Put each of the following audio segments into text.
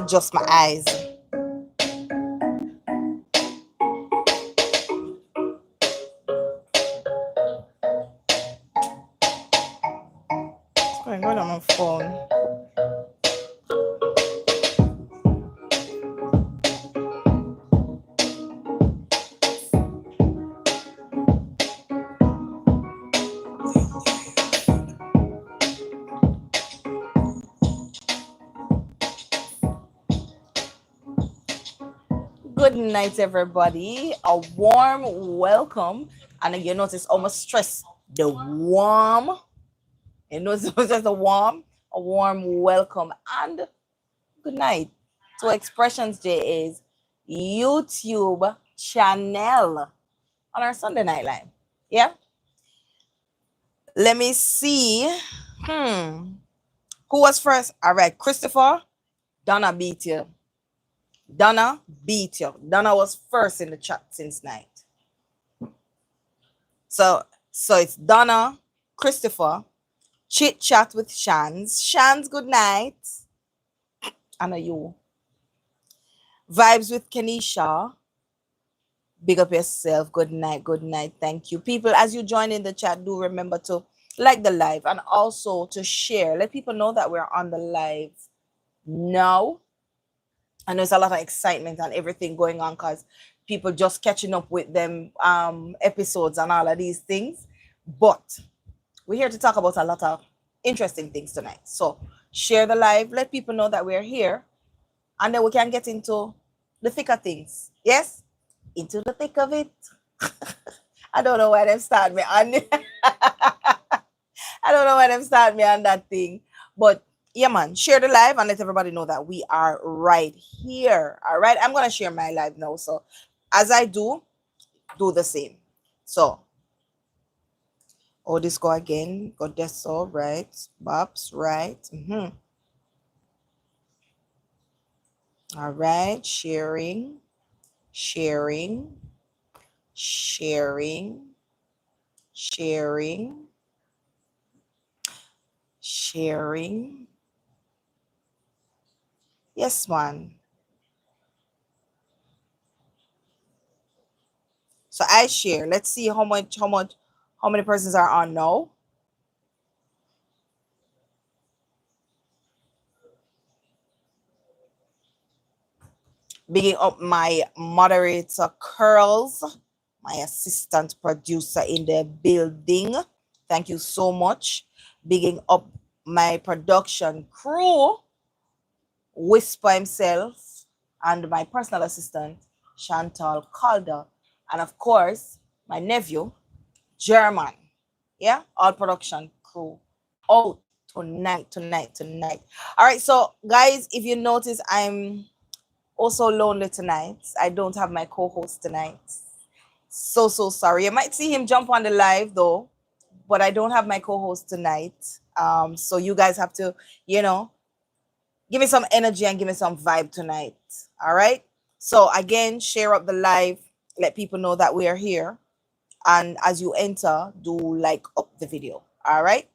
adjust my eyes. What's going on my phone? Good night, everybody. A warm welcome. And you notice almost stress the warm. You notice it was just a warm welcome and good night to Xpressionz JA's YouTube channel on our Sunday Night Live. Yeah. Let me see. Who was first? All right, Christopher. Donna beat you. Donna was first in the chat since night. So it's Donna, Christopher, Chit Chat with Shans. Shans, good night. Anna, you. Vibes with Kenisha. Big up yourself. Good night. Thank you. People, as you join in the chat, do remember to like the live and also to share. Let people know that we're on the live now. And there's a lot of excitement and everything going on because people just catching up with them episodes and all of these things. But we're here to talk about a lot of interesting things tonight. So share the live, let people know that we're here, and then we can get into the thick of things. Yes? Into the thick of it. I don't know why them start me on I don't know why them start me on that thing. But yeah, man, share the live and let everybody know that we are right here. All right, I'm gonna share my live now. So as I do the same. So this go again. Got this all right. Bops, right. All right, sharing. Yes, man. So I share. Let's see how many persons are on now. Bigging up my moderator Curls, my assistant producer in the building. Thank you so much. Bigging up my production crew, Whisper himself, and my personal assistant, Chantal Calder. And of course, my nephew, German. Yeah, all production crew out tonight. All right, so guys, if you notice, I'm also lonely tonight. I don't have my co-host tonight. So sorry. You might see him jump on the live though, but I don't have my co-host tonight. So you guys have to, give me some energy and give me some vibe tonight. All right. So again, share up the live. Let people know that we are here. And as you enter, do like up the video. All right.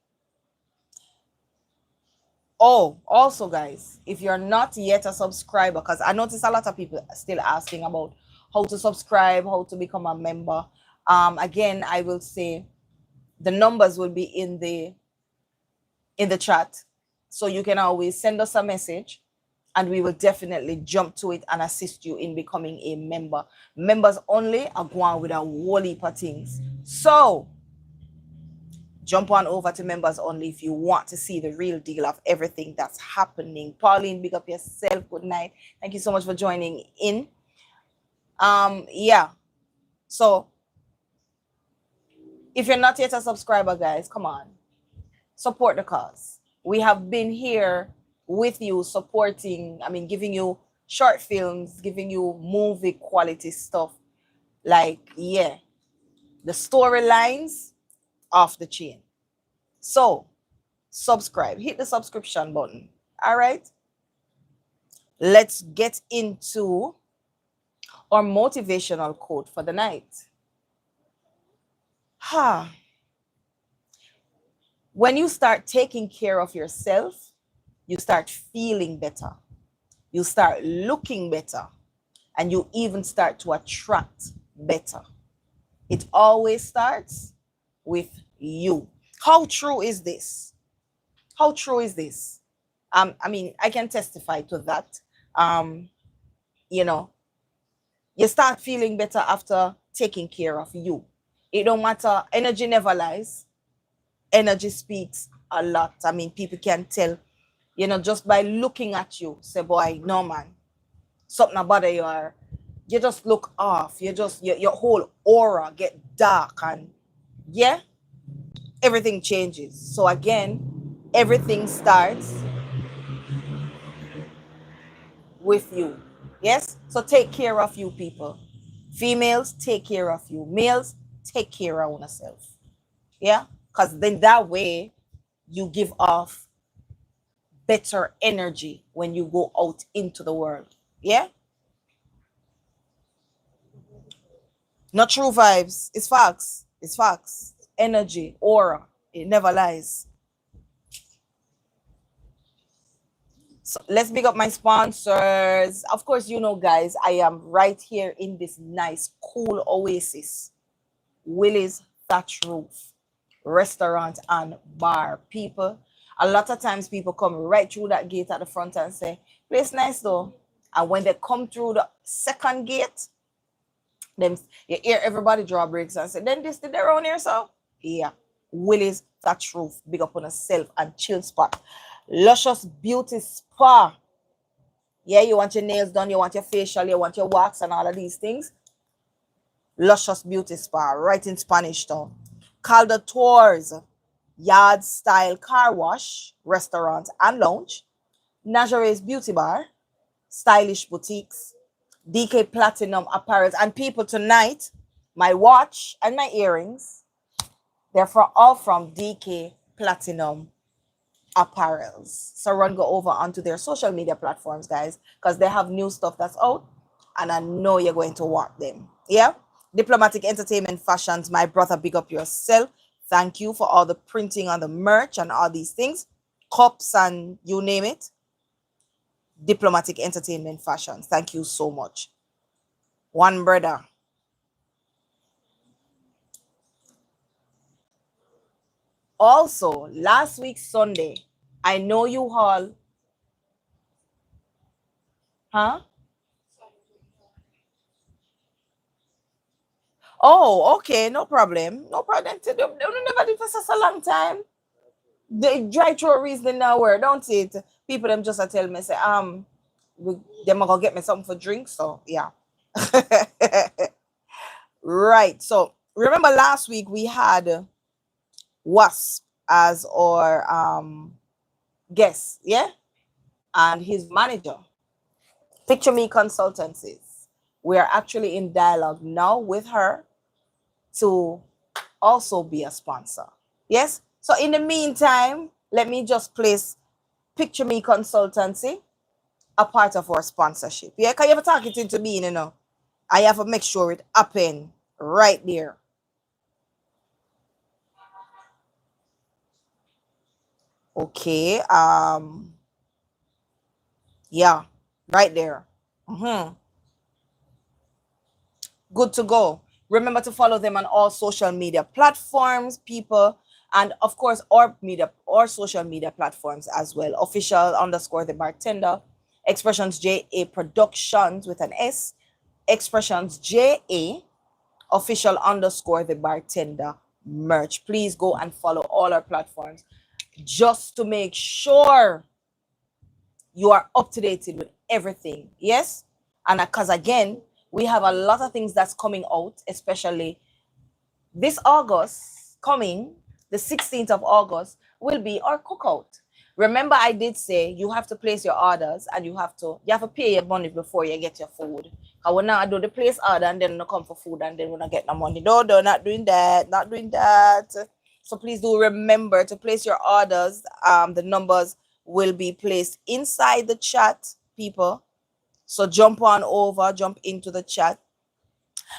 Oh, also guys, if you're not yet a subscriber, because I notice a lot of people still asking about how to subscribe, how to become a member. Again, I will say the numbers will be in the chat. So you can always send us a message and we will definitely jump to it and assist you in becoming a member. Members only are going with a whole heap of things. So jump on over to members only if you want to see the real deal of everything that's happening. Pauline, big up yourself. Good night. Thank you so much for joining in. Yeah. So if you're not yet a subscriber, guys, come on. Support the cause. We have been here with you supporting, giving you short films, giving you movie quality stuff. Like, yeah, the storylines off the chain. So subscribe, hit the subscription button. All right, let's get into our motivational quote for the night. When you start taking care of yourself, you start feeling better. you start looking better, and you even start to attract better. It always starts with you. How true is this? How true is this? I mean, I can testify to that. Um, you know, you start feeling better after taking care of you. It don't matter. Energy never lies. Energy speaks a lot. I mean, people can tell, just by looking at you, say, boy, no man, something about you, or you just look off. You just, your whole aura get dark, and yeah, everything changes. So again, everything starts with you. Yes? So take care of you, people. Females, take care of you. Males, take care of yourself. Yeah? Because then that way you give off better energy when you go out into the world. Yeah? Not true vibes. It's facts. It's facts. Energy, aura. It never lies. So let's big up my sponsors. Of course, guys, I am right here in this nice, cool oasis. Willie's Thatch Roof Restaurant and Bar. People, a lot of times people come right through that gate at the front and say, place nice though. And when they come through the second gate, then you hear everybody draw breaks and say, then this did around here, so yeah. Willie's Thatch Roof, big up on a self and chill spot. Luscious Beauty Spa. Yeah, you want your nails done, you want your facial, you want your wax and all of these things. Luscious Beauty Spa, right in Spanish Town. Calder Tours, Yard Style Car Wash, Restaurant and Lounge. Nazare's Beauty Bar, Stylish Boutiques, DK Platinum Apparel. And people, tonight, my watch and my earrings, they're all from DK Platinum Apparels. So run go over onto their social media platforms, guys, because they have new stuff that's out, and I know you're going to want them. Yeah. Diplomatic Entertainment Fashions, my brother, big up yourself. Thank you for all the printing on the merch and all these things, cups and you name it. Diplomatic Entertainment Fashions, thank you so much. One brother. Also, last week Sunday, I know you all, huh? Oh, okay, no problem. No problem. They never did for such a long time. The dry throat reason now where, don't it? People them just tell me, say, them gonna get me something for drink. So yeah. Right. So remember last week we had Wasp as our guest, yeah? And his manager. Picture Me Consultancies. We are actually in dialogue now with her to also be a sponsor. Yes? So in the meantime, let me just place Picture Me Consultancy a part of our sponsorship. Yeah, because you have to talk it into me, I have to make sure it happen right there. Okay. Yeah, right there. Good to go. Remember to follow them on all social media platforms, people. And of course, our social media platforms as well. Official _ the bartender. Xpressionz JA Productions with an S. Xpressionz JA official _ the bartender merch. Please go and follow all our platforms just to make sure you are up to date with everything. Yes? And because again, we have a lot of things that's coming out, especially this August coming, the 16th of August, will be our cookout. Remember, I did say you have to place your orders and you have to pay your money before you get your food. I will not do the place order and then not come for food and then we're not get no money. No, not doing that. Not doing that. So please do remember to place your orders. The numbers will be placed inside the chat, people. So jump into the chat.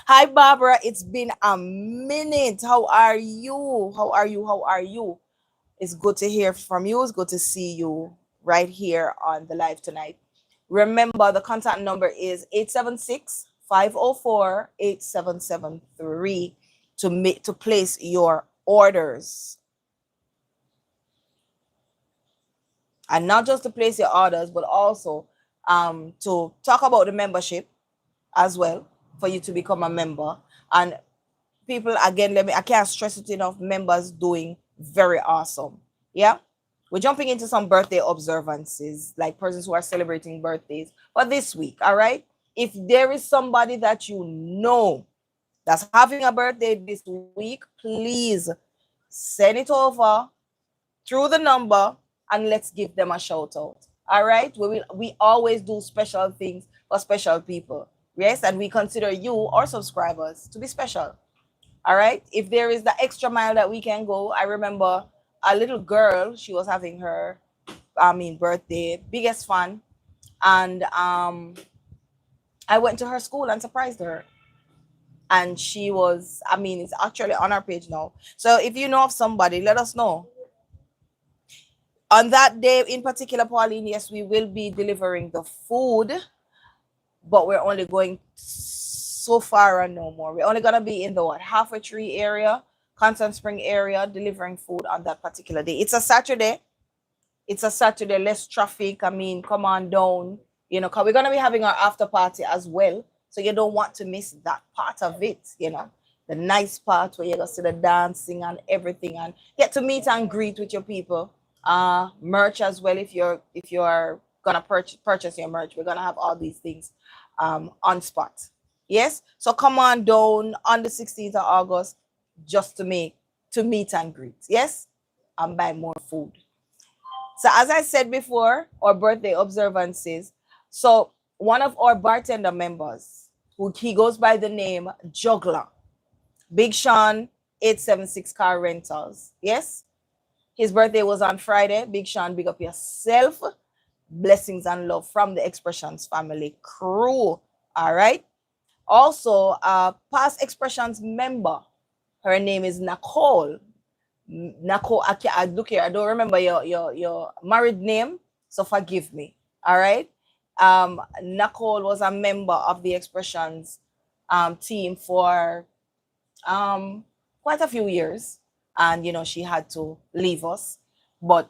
Hi, Barbara. It's been a minute. How are you? How are you? How are you? It's good to hear from you. It's good to see you right here on the live tonight. Remember, the contact number is 876-504-8773 to place your orders. And not just to place your orders, but also to talk about the membership as well, for you to become a member. And people, again, I can't stress it enough, members doing very awesome. Yeah, we're jumping into some birthday observances, like persons who are celebrating birthdays for this week. All right, if there is somebody that you know that's having a birthday this week, please send it over through the number and let's give them a shout out. All right, we always do special things for special people. Yes, and we consider you, our subscribers, to be special. All right, if there is the extra mile that we can go. I remember a little girl, she was having her birthday, biggest fun. And I went to her school and surprised her. And she was, it's actually on our page now. So if you know of somebody, let us know. On that day in particular, Pauline, yes, we will be delivering the food, but we're only going so far and no more. We're only going to be in the Halfway Tree area, Constant Spring area, delivering food on that particular day. It's a Saturday. Less traffic. Come on down, because we're going to be having our after party as well. So you don't want to miss that part of it, the nice part where you're going to see the dancing and everything and get to meet and greet with your people. Merch as well. If you're gonna purchase your merch, we're gonna have all these things on spot. Yes, so come on down on the 16th of August just to meet and greet. Yes, and buy more food. So as I said before, our birthday observances. So one of our bartender members, he goes by the name Juggler, Big Sean 876 Car Rentals. Yes, his birthday was on Friday. Big Sean, big up yourself. Blessings and love from the Xpressionz family crew. All right. Also, past Xpressionz member, her name is Nicole. Nicole, look here, I don't remember your married name, so forgive me. All right. Nicole was a member of the Xpressionz team for quite a few years. And, she had to leave us. But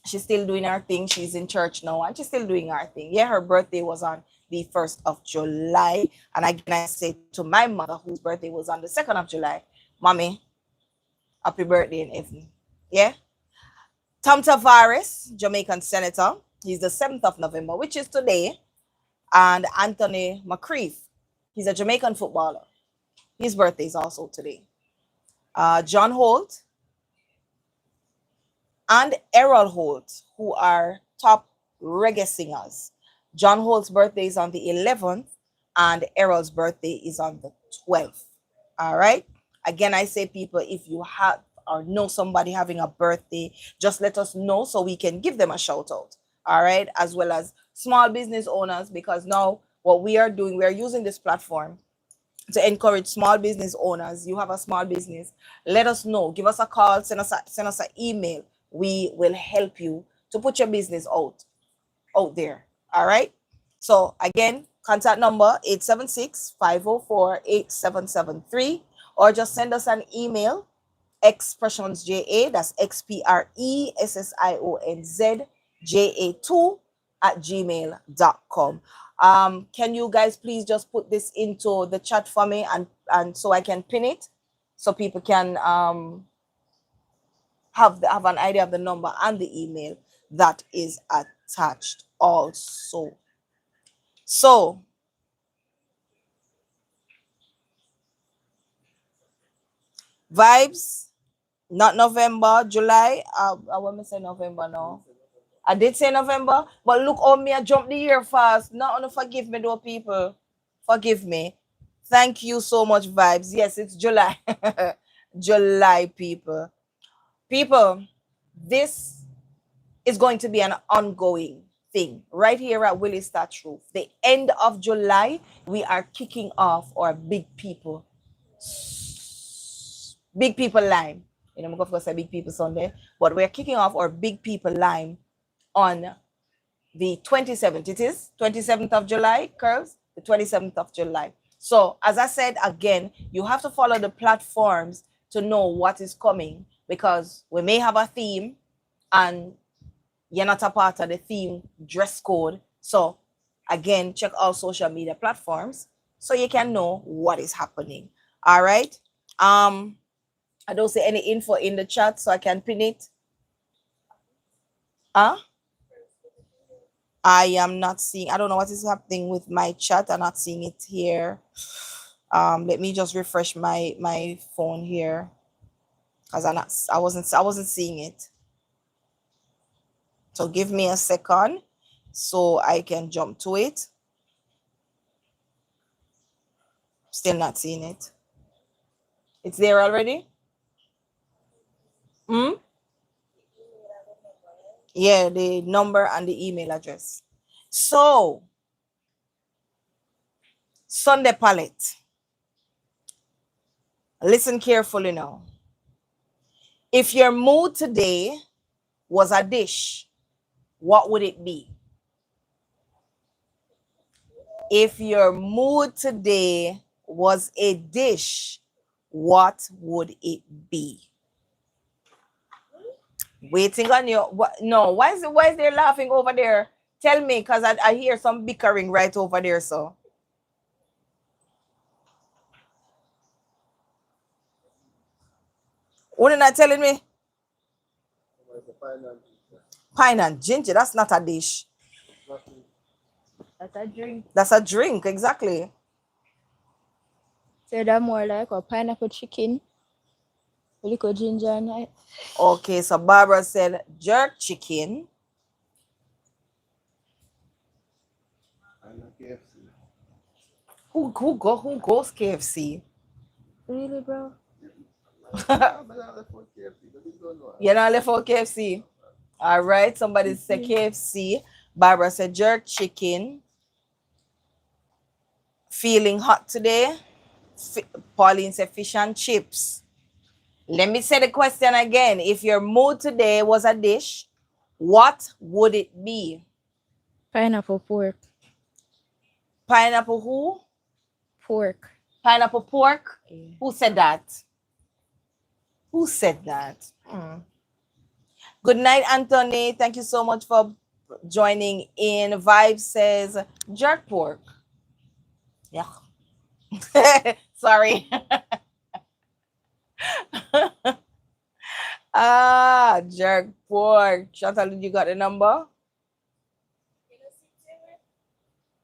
she's still doing her thing. She's in church now and she's still doing her thing. Yeah, her birthday was on the 1st of July. And again, I say to my mother, whose birthday was on the 2nd of July, Mommy, happy birthday in heaven. Yeah. Tom Tavares, Jamaican senator. He's the 7th of November, which is today. And Anthony McCreef, he's a Jamaican footballer. His birthday is also today. John Holt and Errol Holt, who are top reggae singers. John Holt's birthday is on the 11th and Errol's birthday is on the 12th. All right. Again, I say, people, if you have or know somebody having a birthday, just let us know so we can give them a shout out. All right. As well as small business owners, because now what we are doing, we are using this platform to encourage small business owners. You have a small business, let us know. Give us a call, send us an email. We will help you to put your business out there. All right. So again, contact number 876-504-8773, or just send us an email, Xpressionzja, that's XPRESSIONZJA2 @gmail.com. Can you guys please just put this into the chat for me and so I can pin it so people can have an idea of the number and the email that is attached also. So vibes, not November, July. I want to say November now. I did say November, but look how me I jumped the year fast. Not forgive me though, people. Forgive me. Thank you so much, vibes. Yes, it's July. July, people. People, this is going to be an ongoing thing right here at Willie Star Truth. The end of July, we are kicking off our Big People Lyme. I'm going to say Big People Sunday, but we're kicking off our Big People Lyme on the 27th. It is 27th of July, curls, the 27th of July. So as I said, again, you have to follow the platforms to know what is coming, because we may have a theme and you're not a part of the theme dress code. So again, check all social media platforms so you can know what is happening. All right. I don't see any info in the chat, so I can pin it. Huh? I am not seeing, I don't know what is happening with my chat. I'm not seeing it here. Let me just refresh my phone here, because I wasn't seeing it. So give me a second so I can jump to it. Still not seeing it. It's there already? Yeah, the number and the email address. So, Sunday palette. Listen carefully now. If your mood today was a dish, what would it be? If your mood today was a dish, what would it be? Waiting on you. No, why is they laughing over there? Tell me, because I hear some bickering right over there. So what are you not telling me? Pine and ginger. That's not a dish. That's a drink. That's a drink, exactly. So that's more like a pineapple chicken, a little ginger and it. Okay, so Barbara said jerk chicken. Who goes KFC? Really, bro? You're not left for KFC. All right, somebody said KFC. Barbara said jerk chicken. Feeling hot today. Pauline said fish and chips. Let me say the question again. If your mood today was a dish, what would it be? Pineapple pork. Pineapple who? Pork. Pineapple pork? Yeah. Who said that? Who said that? Good night, Anthony. Thank you so much for joining in. Vibe says jerk pork. Yeah. Sorry. Jerk pork. Chantal, did you got the number?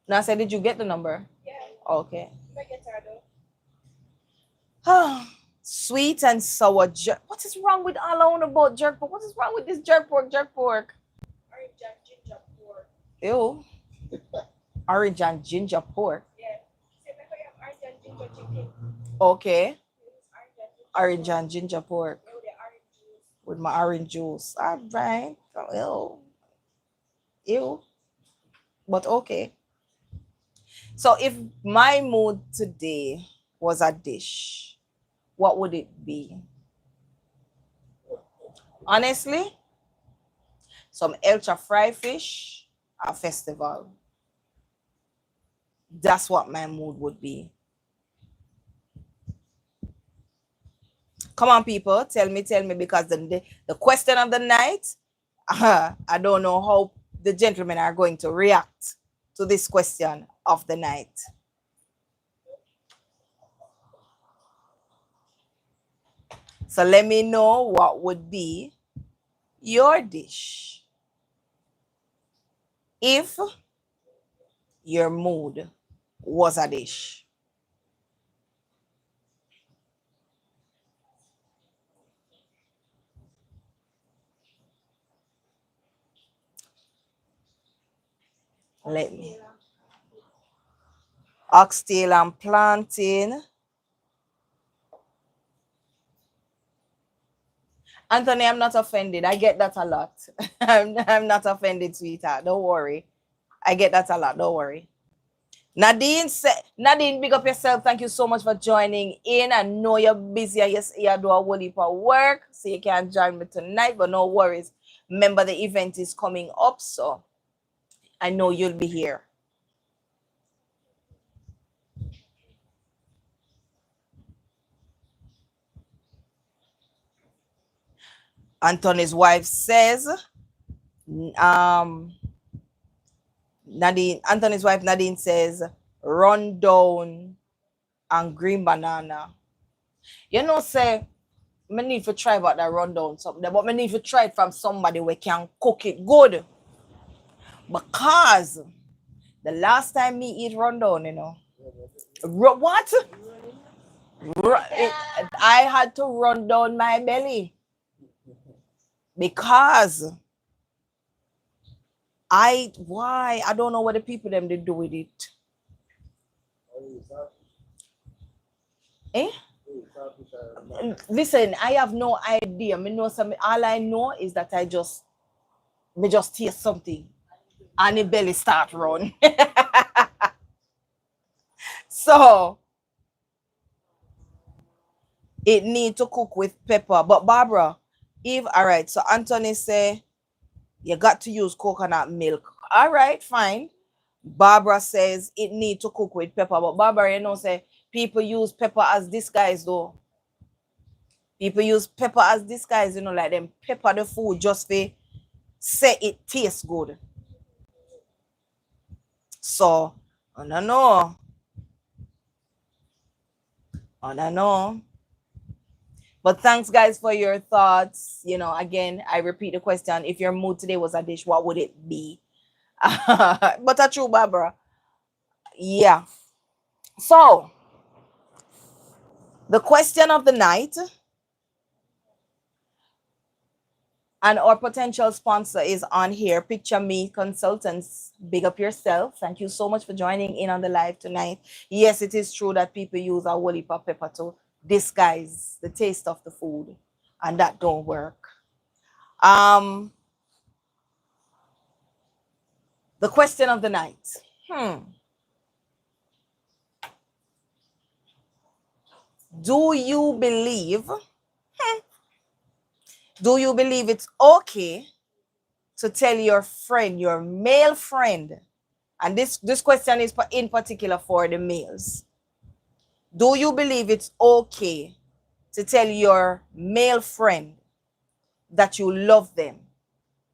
No, I said, did you get the number? Yeah. Okay. Sweet and sour jerk. What is wrong with all I want about jerk pork? What is wrong with this jerk pork? Jerk pork. Orange and ginger pork. Ew. Orange and ginger pork. Yeah. Orange and ginger chicken. Okay. Orange and ginger pork. With my orange juice. All right. Ew. Ew. But okay. So if my mood today was a dish, what would it be? Honestly, some ultra fried fish, a festival. That's what my mood would be. Come on, people, tell me, because the question of the night, I don't know how the gentlemen are going to react to this question of the night. So let me know what would be your dish if your mood was a dish. Let me. Oxtail and plantain. Anthony, I'm not offended. I get that a lot. I'm not offended, sweetheart. Don't worry. I get that a lot. Don't worry. Nadine, big up yourself. Thank you so much for joining in. I know you're busy. Yes, you do a whole heap of work, so you can't join me tonight, but no worries. Remember, the event is coming up, so I know you'll be here. Anthony's wife says, Anthony's wife Nadine says, run down and green banana. You know, say, I need to try about that rundown something, but I need to try it from somebody who can cook it good. Because the last time me eat rundown, you know, what? I had to run down my belly because I don't know what the people them they do with it. Eh? Listen, I have no idea. Me know some. All I know is that I just taste something, and the belly start run. So it need to cook with pepper. But Barbara, if all right, so Anthony say you got to use coconut milk. All right, fine. Barbara says it need to cook with pepper. But Barbara, you know, say people use pepper as disguise though. People use pepper as disguise, you know, like them pepper the food just for say it tastes good. So I don't know. I don't know. But thanks, guys, for your thoughts. You know, again, I repeat the question. If your mood today was a dish, what would it be? But a true, Barbara. Yeah. So, the question of the night, and our potential sponsor is on here. Picture Me Consultants. Big up yourself. Thank you so much for joining in on the live tonight. Yes, it is true that people use a whole heap of pepper to disguise the taste of the food, and that don't work. The question of the night. Do you believe it's okay to tell your friend, your male friend, and this question is in particular for the males. Do you believe it's okay to tell your male friend that you love them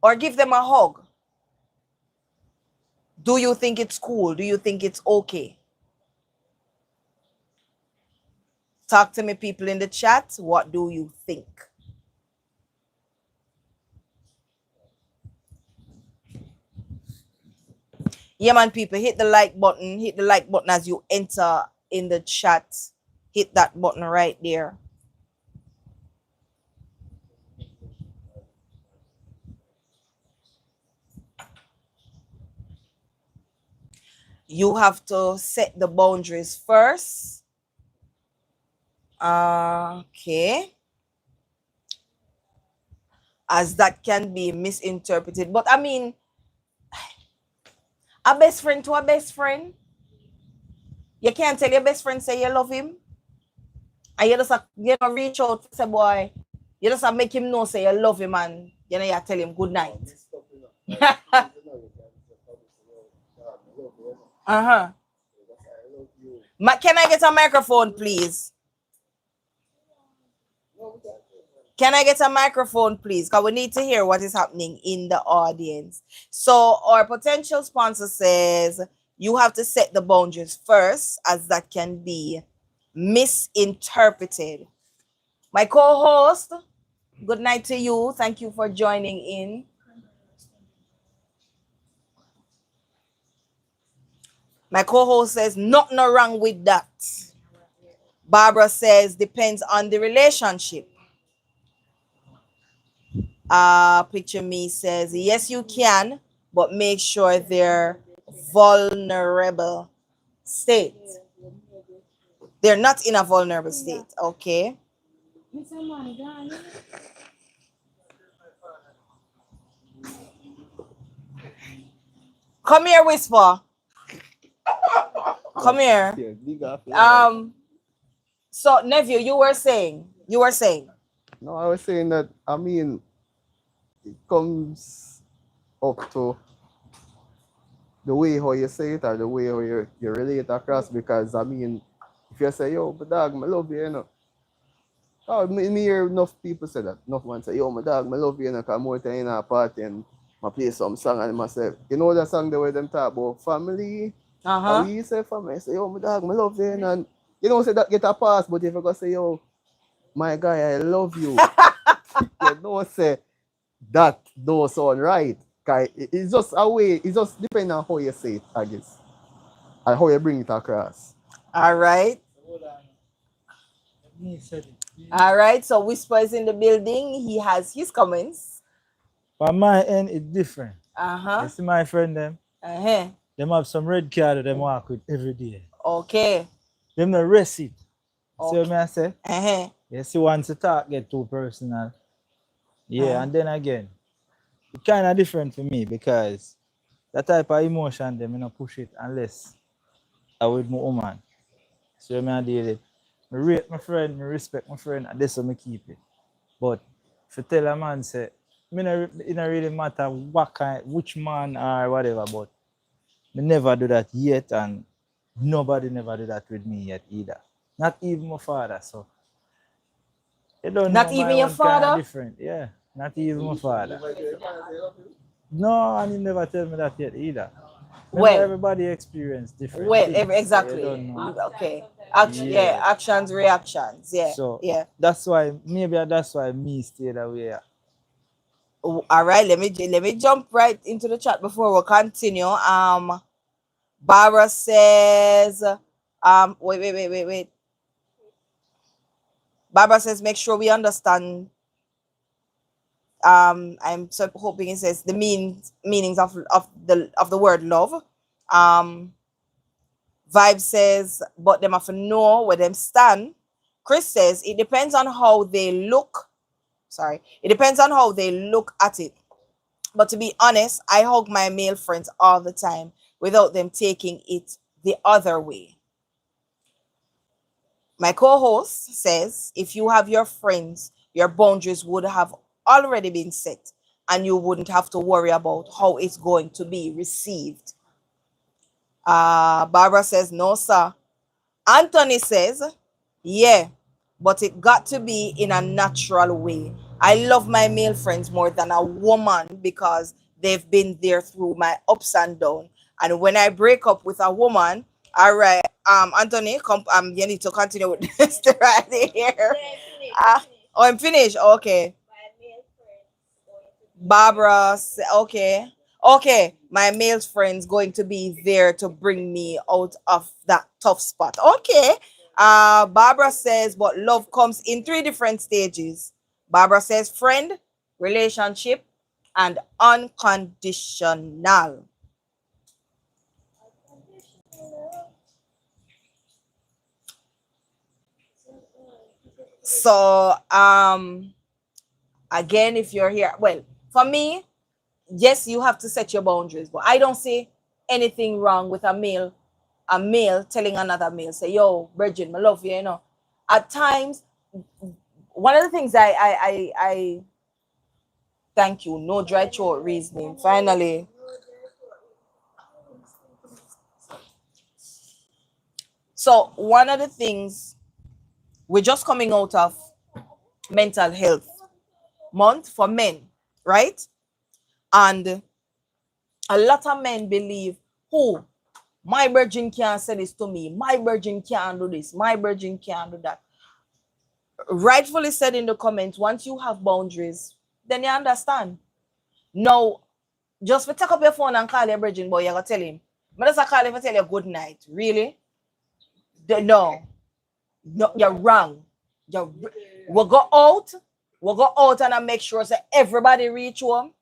or give them a hug? Do you think it's cool? Do you think it's okay? Talk to me, people in the chat. What do you think? Yeah, man, people, hit the like button. Hit the like button as you enter in the chat. Hit that button right there. You have to set the boundaries first. Okay. As that can be misinterpreted. But I mean, a best friend to a best friend. You can't tell your best friend say you love him. And you just reach out to say, boy, you just make him know say you love him and you tell him good night. Uh-huh. Can I get a microphone, please? Can I get a microphone, please? Because we need to hear what is happening in the audience. So our potential sponsor says you have to set the boundaries first, as that can be misinterpreted. My co-host, good night to you. Thank you for joining in. My co-host says nothing wrong with that. Barbara says depends on the relationship. Picture Me says yes, you can, but make sure they're vulnerable state. They're not in a vulnerable state. Okay. Come here, Whisper. Come here. So nephew, you were saying. No, I was saying that, I mean, it comes up to the way how you say it or the way how you relate across, because I mean, if you say, yo, my dog, I love you, you know. Oh, me hear enough people say that. Enough man say, yo, my dog, I love you, you know, because more time in a party and I play some song and I say, you know that song the way them talk about family? How we say family? I say, yo, my dog, I love you, you know, and you know, say that get a pass, but if you go say, yo, my guy, I love you, you know, say that don't sound right. It's just a way, it just depends on how you say it, I guess, and how you bring it across. All right. All right. So Whisper is in the building. He has his comments. But my end is different. Uh-huh. You see my friend them? Uh-huh. Them have some red card that them walk with every day. Okay. Them no rest it. Okay. See what I say? Uh-huh. You see, once the talk get too personal. Yeah, Uh-huh. and then again, it's kind of different for me because that type of emotion, them, I don't push it unless I with my woman. So I deal it. I rate my friend, I respect my friend, and that's how I keep it. But if you tell a man, say, it don't really matter what kind, which man or whatever, but I never do that yet, and nobody never do that with me yet either. Not even my father, so. You don't Not know, even my your one kind of father? different, yeah. Not even my father. No, and he never tell me that yet either. Remember, Well, everybody experience different well, things. So you exactly. don't know. Okay. Yeah, Yeah. actions, reactions. Yeah. So Yeah. that's why me stay that way. All right, let me jump right into the chat before we continue. Barbara says, wait. Barbara says, make sure we understand. I'm so hoping it says the meanings of the word love. Vibe says, but them have to know where them stand. Chris says, it depends on how they look. Sorry, it depends on how they look at it. But to be honest, I hug my male friends all the time without them taking it the other way. My co-host says, if you have your friends, your boundaries would have already been set and you wouldn't have to worry about how it's going to be received. Barbara says, no, sir. Anthony says, yeah, but it got to be in a natural way. I love my male friends more than a woman because they've been there through my ups and downs. And when I break up with a woman, all right, Anthony, you need to continue with this right here. Oh, I'm finished. Okay. Barbara, okay. My male friend's going to be there to bring me out of that tough spot. Okay. Barbara says, but love comes in three different stages. Barbara says, friend, relationship, and unconditional. So, again, if you're here, well, for me, yes, you have to set your boundaries, but I don't see anything wrong with a male telling another male, say, yo, Virgin, I love you, you know. At times, one of the things I thank you, no dry throat reasoning. Finally. So one of the things, we're just coming out of mental health month for men, right? And a lot of men believe, who my virgin can't say this to me, my virgin can't do this, my virgin can't do that. Rightfully said in the comments, once you have boundaries, then you understand. Now, just for take up your phone and call your virgin boy, you gotta tell him. But just call him and tell you good night. Really? No, you're wrong. We'll go out. We'll go out and I make sure that everybody reach home.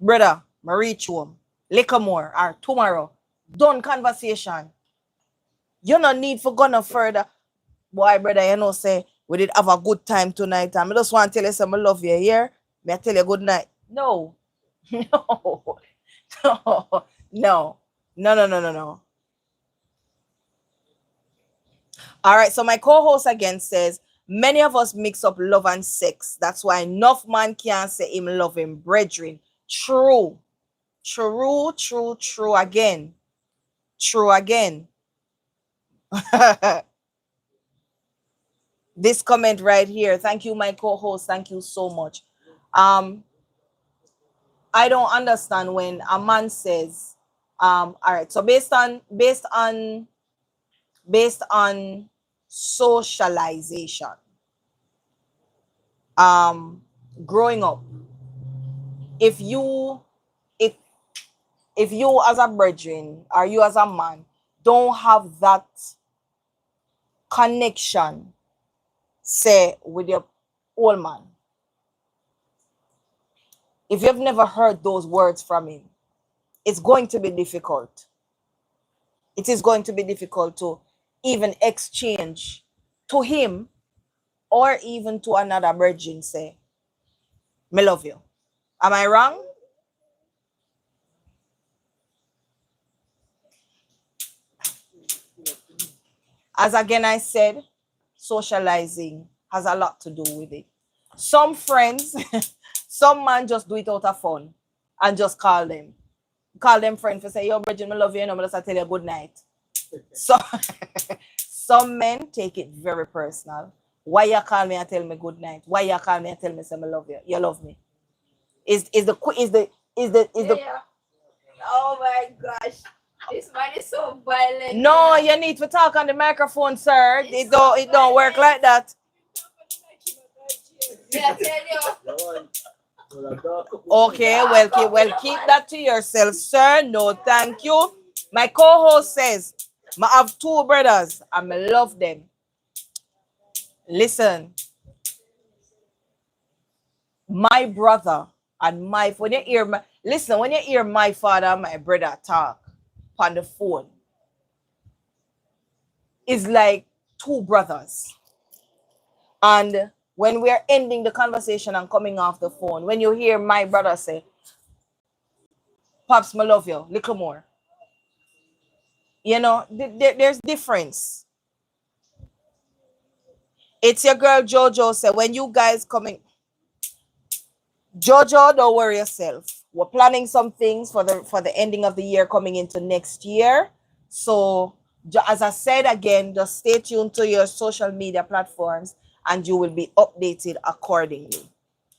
Brother, I reach home. Little more or tomorrow. Done conversation. You no need for go no further. Boy, brother, you know, say, we did have a good time tonight. I just want to tell you some I love you here. May I tell you good night? No. No. No. All right, so my co-host again says, many of us mix up love and sex. That's why enough man can't say him love him brethren. True. True again. True again. This comment right here. Thank you, my co-host. Thank you so much. I don't understand when a man says, all right, so based on socialization, growing up, if you as a brethren or you as a man don't have that connection, say, with your old man, if you've never heard those words from him, it's going to be difficult. It is going to be difficult to even exchange to him or even to another virgin, say, me love you. Am I wrong? As again I said, socializing has a lot to do with it. Some friends, some man just do it out of fun and just call them friend for say, yo, Bridget, I love you, I'm just tell you good night. So some men take it very personal. Why you call me and tell me good night? Why you call me and tell me say I love you? You love me. Is the Yeah. Oh my gosh. This man is so violent. No, you need to talk on the microphone, sir. It don't work like that. Yeah, tell you. Okay, well, keep that to yourself, sir. No, thank you. My co-host says, I have two brothers and I love them. Listen, my brother and when you hear my father and my brother talk on the phone, it's like two brothers. And when we're ending the conversation and coming off the phone, when you hear my brother say, Pops, I love you, little more. You know, there's difference. It's your girl Jojo said, when you guys coming, Jojo, don't worry yourself. We're planning some things for the ending of the year coming into next year. So as I said again, just stay tuned to your social media platforms and you will be updated accordingly.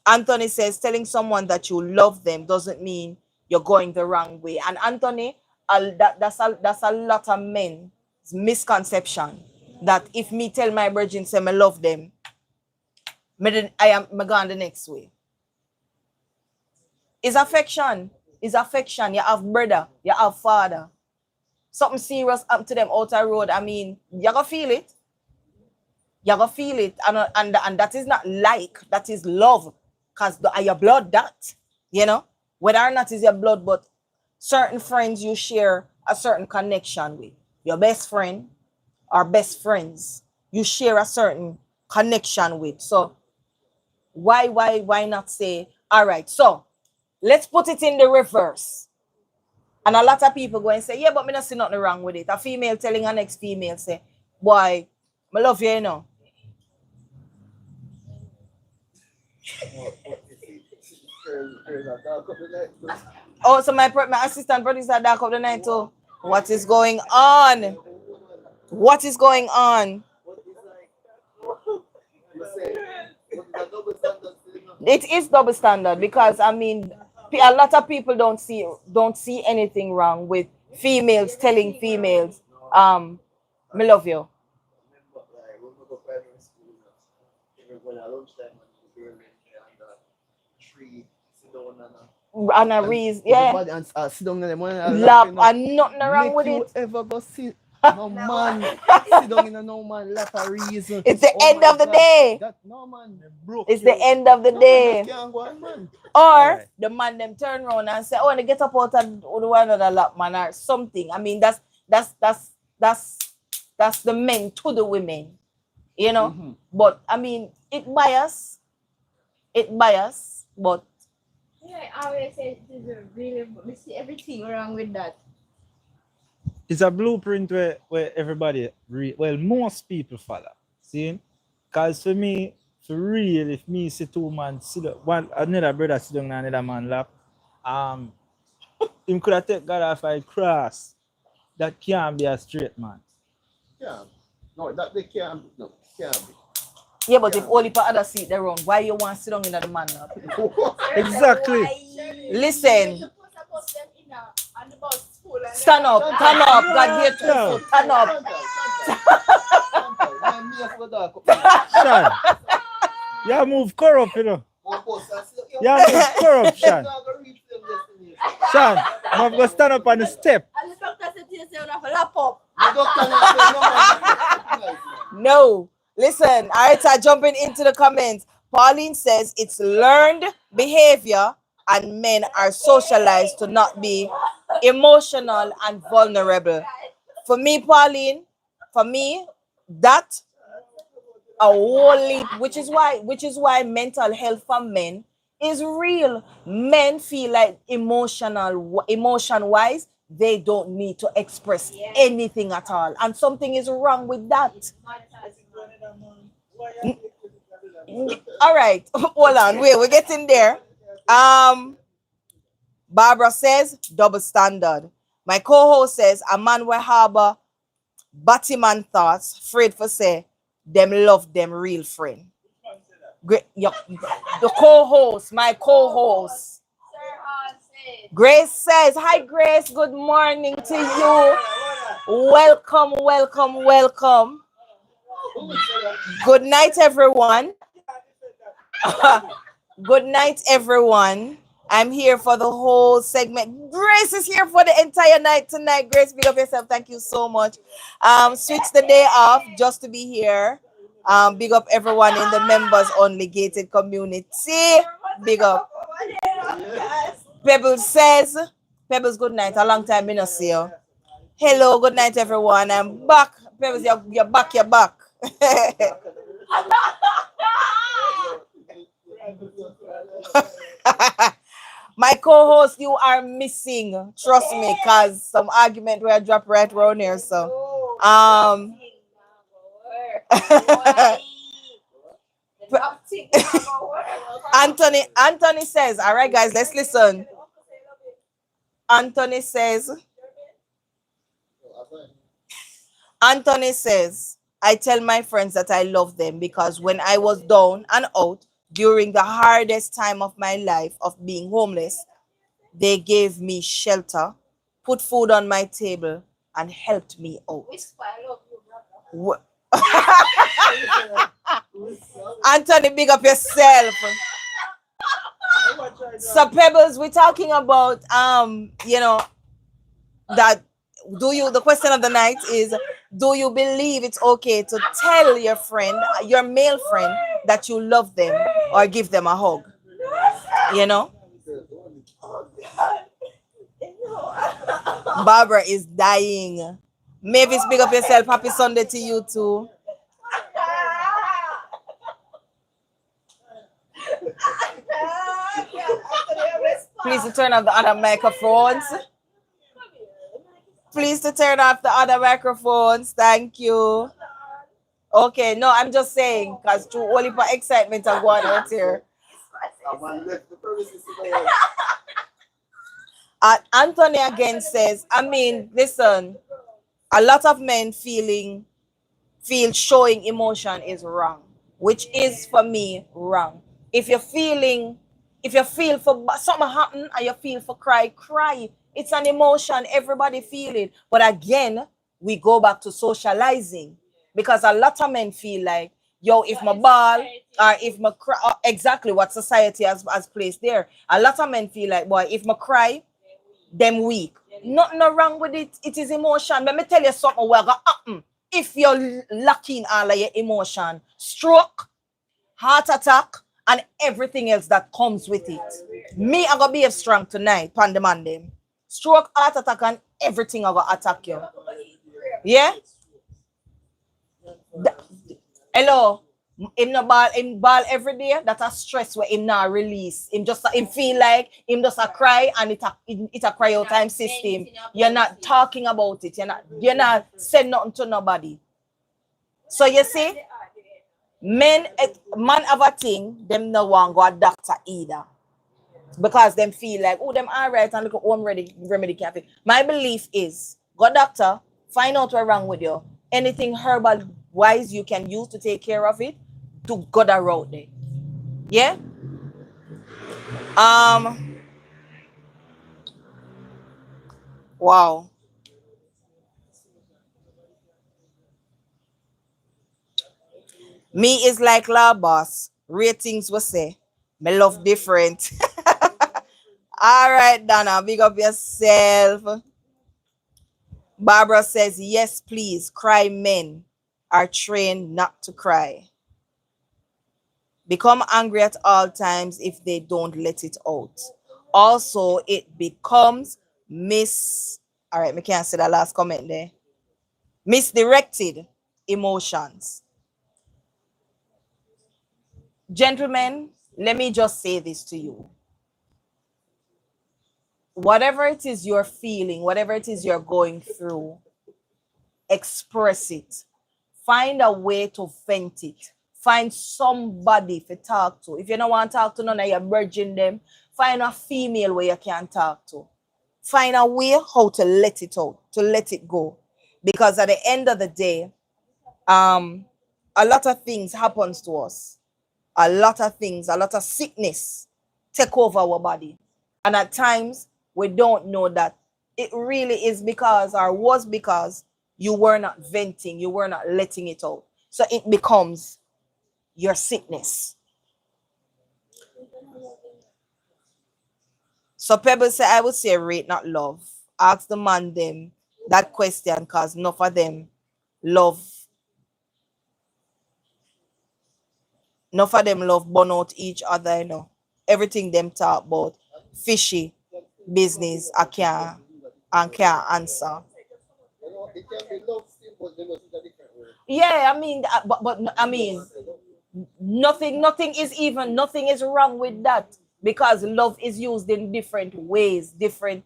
Anthony says, telling someone that you love them doesn't mean you're going the wrong way. And Anthony, that's a lot of men's misconception that if me tell my virgin say I love them, I am going the next way. It's affection. It's affection. You have brother, you have father. Something serious up to them out the road. I mean, you're gonna feel it. You're gonna feel it. And that is not like, that is love. Because your blood that, you know, whether or not is your blood, but certain friends you share a certain connection with. Your best friend or best friends, you share a certain connection with. So why not say, all right, so let's put it in the reverse. And a lot of people go and say, yeah, but me not see nothing wrong with it. A female telling a next female, say, boy, I love you, you know. Oh, so my assistant producer dark of the night too. What is going on? What is going on? It is double standard because I mean a lot of people don't see anything wrong with females telling females, me love you. And a reason, yeah. Sit down in them, Lap and nothing wrong with you it. ever go see no man sit down in a no man lap a reason. It's the end of the day. That no man It's the end of the day. Can't go on, man. Or the man them turn around and say, "Oh, and get up out of one another lap, man," or something. I mean, that's the men to the women, you know. Mm-hmm. But I mean, it bias, but Yeah, I always say this is really, we see everything wrong with that. It's a blueprint where everybody, most people follow. See? Because for me, for real, if me see two man sit up, another brother sit down on another man lap, him could have take God off a cross. That can't be a straight man. Yeah. No, that they can't be. No, can't be. Yeah, but if only for other seat they're wrong, why you want to sit down in the man now? Exactly. Listen. Stand up, stand up. God here to stand up. Sean, you move corrupt, you know. You move corruption. Sean, I'm going to stand up on the step. No. Listen, all right, so jumping into the comments. Pauline says it's learned behavior and men are socialized to not be emotional and vulnerable. For me, Pauline, that a whole leap, which is why mental health for men is real. Men feel like emotion wise, they don't need to express anything at all. And something is wrong with that. All right, hold on, we're getting there. Barbara says double standard. My co-host says a man will harbor Batman thoughts, afraid for say them love them real friend. Great, the co-host, my co-host. Grace says, hi Grace, good morning to you. Welcome, welcome, welcome. Good night, everyone. Good night, everyone. I'm here for the whole segment. Grace is here for the entire night tonight. Grace, big up yourself. Thank you so much. Switch the day off just to be here. Big up everyone in the members only gated community. Big up. Pebbles says, Pebbles, good night. A long time I not see you. Hello, good night, everyone. I'm back. Pebbles, you're back, you're back. My co-host, you are missing. Trust me, cause some argument where I drop right around here. So, Anthony says, all right, guys, let's listen. Anthony says, I tell my friends that I love them because when I was down and out during the hardest time of my life of being homeless, they gave me shelter, put food on my table, and helped me out. Anthony, big up yourself. So Pebbles, we're talking about that the question of the night is, do you believe it's okay to tell your friend, your male friend, that you love them or give them a hug? You know? Barbara is dying. Mavis, big up yourself. Happy Sunday to you too. Please to turn off the other microphones. Please to turn off the other microphones. Thank you. Okay, no, I'm just saying, because to only for excitement of going out here. Anthony again says, I mean, listen, a lot of men feel showing emotion is wrong, which is for me wrong. If you feel for something happen and you feel for cry. It's an emotion, everybody feel it. But again, we go back to socializing, because a lot of men feel like, yo, if my ball or if my cry, exactly what society has placed there. A lot of men feel like, boy, if my cry, them weak. Nothing wrong with it. It is emotion. Let me tell you something where go happen. If you're lacking all of your emotion, stroke, heart attack, and everything else that comes with it. Me, I gonna be strong tonight, pandemandem. Stroke, heart attack, and everything I gonna attack you. Yeah? Hello. Him ball every day. That's a stress where him not release. Him feel like him just a cry, and it a cry out time system. You're not talking about it. You're not saying nothing to nobody. So you see, man have a thing, them no want go a doctor either. because them feel like, oh, them all right and look at home remedy cafe. My belief is, go doctor, find out what's wrong with you. Anything herbal wise you can use to take care of it, to go that route there. Yeah. Wow. Me is like law boss. Ratings will say. Me love different. All right, Donna, big up yourself. Barbara says, yes, please. Cry men are trained not to cry. Become angry at all times if they don't let it out. Also, it becomes all right, me can't say that last comment there. Misdirected emotions. Gentlemen, let me just say this to you. Whatever it is you're feeling, whatever it is you're going through, express it. Find a way to vent it. Find somebody to talk to. If you don't want to talk to none of your virgin them, find a female where you can talk to. Find a way how to let it out, to let it go. Because at the end of the day, a lot of things happens to us. A lot of things, a lot of sickness take over our body. And at times, we don't know that it really is because, or was because, you were not venting, you were not letting it out. So it becomes your sickness. So Pebble say, I would say rate, not love. Ask the man them that question because enough of them love. Enough of them love burn out each other, you know. Everything them talk about fishy business, I can't answer. Yeah, I mean, but I mean, nothing is wrong with that because love is used in different ways, different.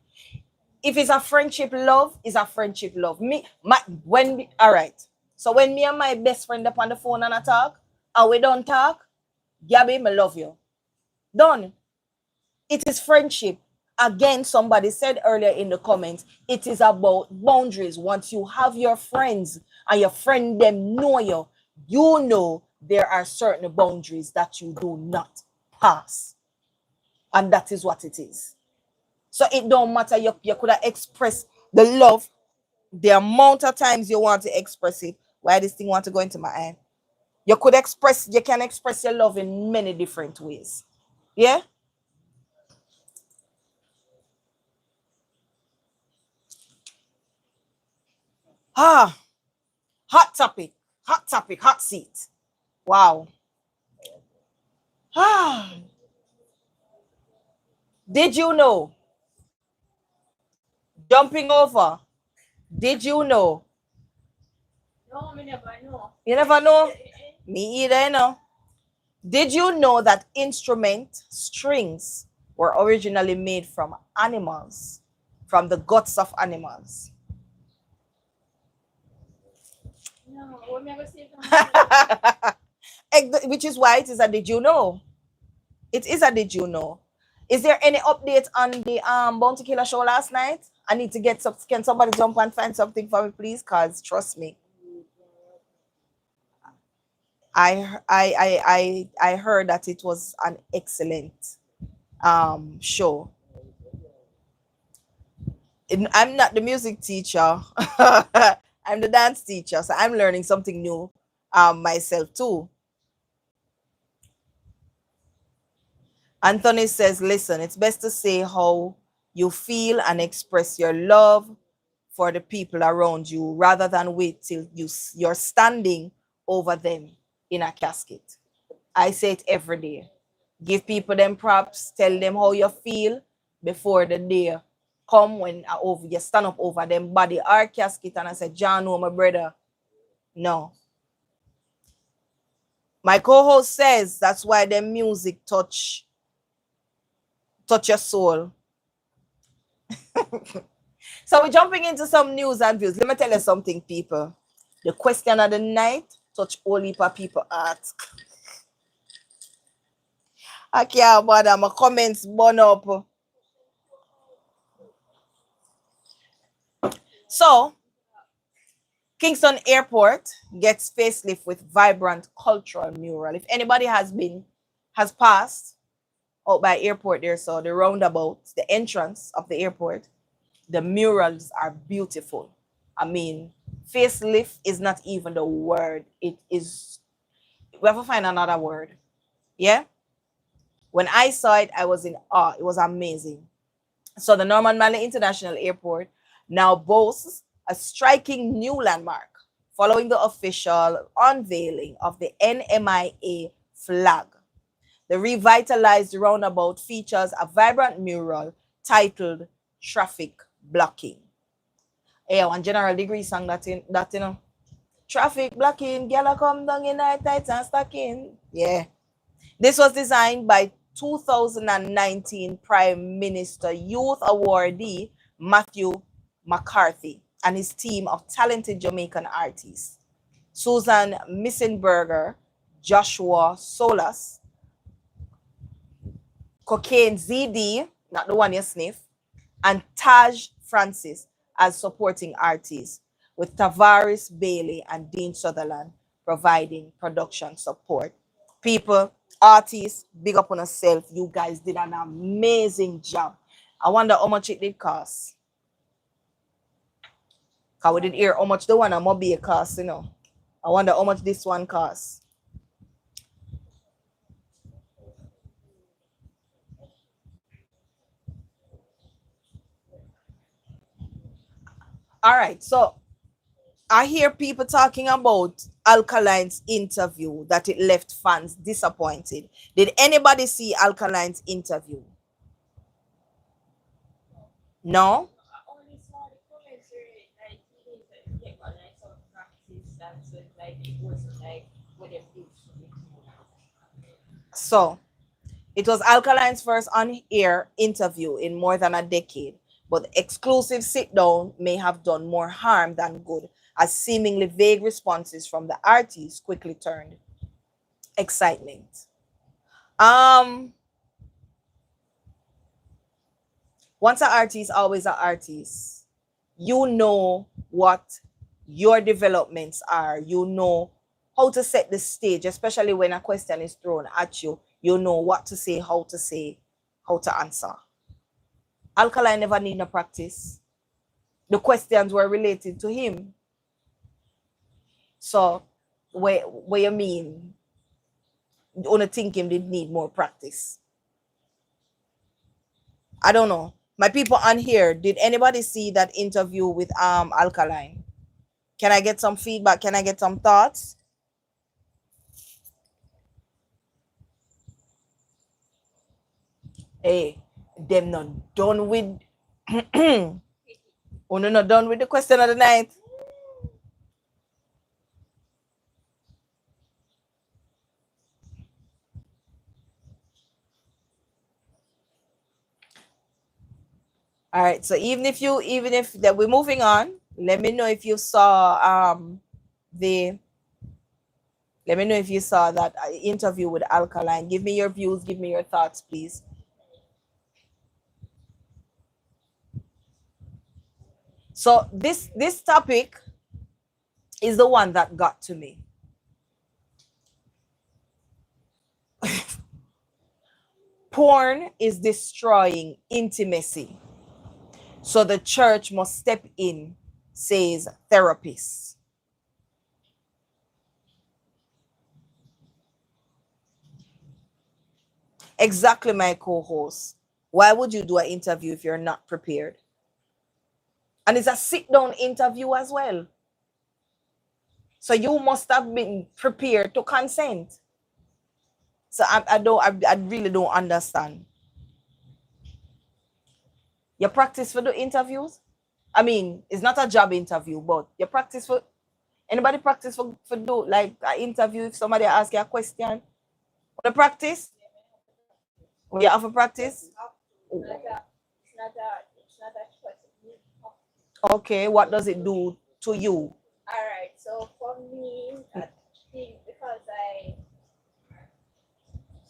If it's a friendship love, it's a friendship love. All right. So when me and my best friend up on the phone and I talk, and we don't talk, Gabby, me love you. Done. It is friendship. Again, somebody said earlier in the comments, it is about boundaries. Once you have your friends and your friend them know you, you know there are certain boundaries that you do not pass. And that is what it is. So it don't matter. You could have expressed the love, the amount of times you want to express it. Why this thing want to go into my eye? You can express your love in many different ways. Yeah? Ah, hot topic, hot seat. Wow. Ah, did you know? Jumping over. Did you know? No, me never know. You never know? Me either, you know. Did you know that instrument strings were originally made from animals, from the guts of animals? No, we never see Which is why it is a did you know? It is a did you know? Is there any update on the Bounty Killer show last night? I need to get some. Can somebody jump and find something for me, please? Cause trust me, I heard that it was an excellent show. I'm not the music teacher. I'm the dance teacher, so I'm learning something new myself too. Anthony says, listen, it's best to say how you feel and express your love for the people around you rather than wait till you're standing over them in a casket. I say it every day. Give people them props, tell them how you feel before the day come when you stand up over them body or casket and I say, John, no, my brother. No. My co-host says that's why the music touch your soul. So we're jumping into some news and views. Let me tell you something, people. The question of the night touch all heap of people ask. I can't bother. My comments burn up. So, Kingston Airport gets facelift with vibrant cultural mural. If anybody has passed out by airport there, so the roundabout, the entrance of the airport, the murals are beautiful. I mean, facelift is not even the word. It is, we have to find another word. Yeah? When I saw it, I was in awe. It was amazing. So the Norman Manley International Airport now boasts a striking new landmark following the official unveiling of the NMIA flag. The revitalized roundabout features a vibrant mural titled Traffic Blocking. Hey, one general degree song that you know. Traffic blocking, gyal come down in night tights and stocking. Yeah. This was designed by 2019 Prime Minister Youth Awardee Matthew McCarthy and his team of talented Jamaican artists. Susan Missenberger, Joshua Solas, Cocaine ZD, not the one you sniff, and Taj Francis as supporting artists, with Tavares Bailey and Dean Sutherland providing production support. People, artists, big up on yourself. You guys did an amazing job. I wonder how much it did cost. Because we didn't hear how much the one might be a cost, you know. I wonder how much this one costs. All right, so I hear people talking about Alkaline's interview, that it left fans disappointed. Did anybody see Alkaline's interview? No? I only saw the comments where like he didn't get one like some practice and so like it wasn't like what they did. So, it was Alkaline's first on-air interview in more than a decade, but the exclusive sit-down may have done more harm than good, as seemingly vague responses from the artists quickly turned excitement. Once an artist, always an artist. You know what your developments are. You know how to set the stage, especially when a question is thrown at you. You know what to say, how to answer. Alkaline never need no practice. The questions were related to him. So, what you mean? The only think him did need more practice. I don't know. My people on here, did anybody see that interview with Alkaline? Can I get some feedback? Can I get some thoughts? Hey, them not done with oh no, not done with the question of the night. All right, so even if that we're moving on, let me know if you saw let me know if you saw that interview with Alkaline. Give me your views, give me your thoughts, please. So this topic is the one that got to me. Porn is destroying intimacy. So the church must step in, says therapist. Exactly, my co-host. Why would you do an interview if you're not prepared? And it's a sit-down interview as well. So you must have been prepared to consent. So I really don't understand. You practice for the interviews? I mean, it's not a job interview, but you practice for anybody practice for do like an interview if somebody asks you a question? The practice? You have a practice? It's not a choice. Okay, what does it do to you? All right, so for me, I think because I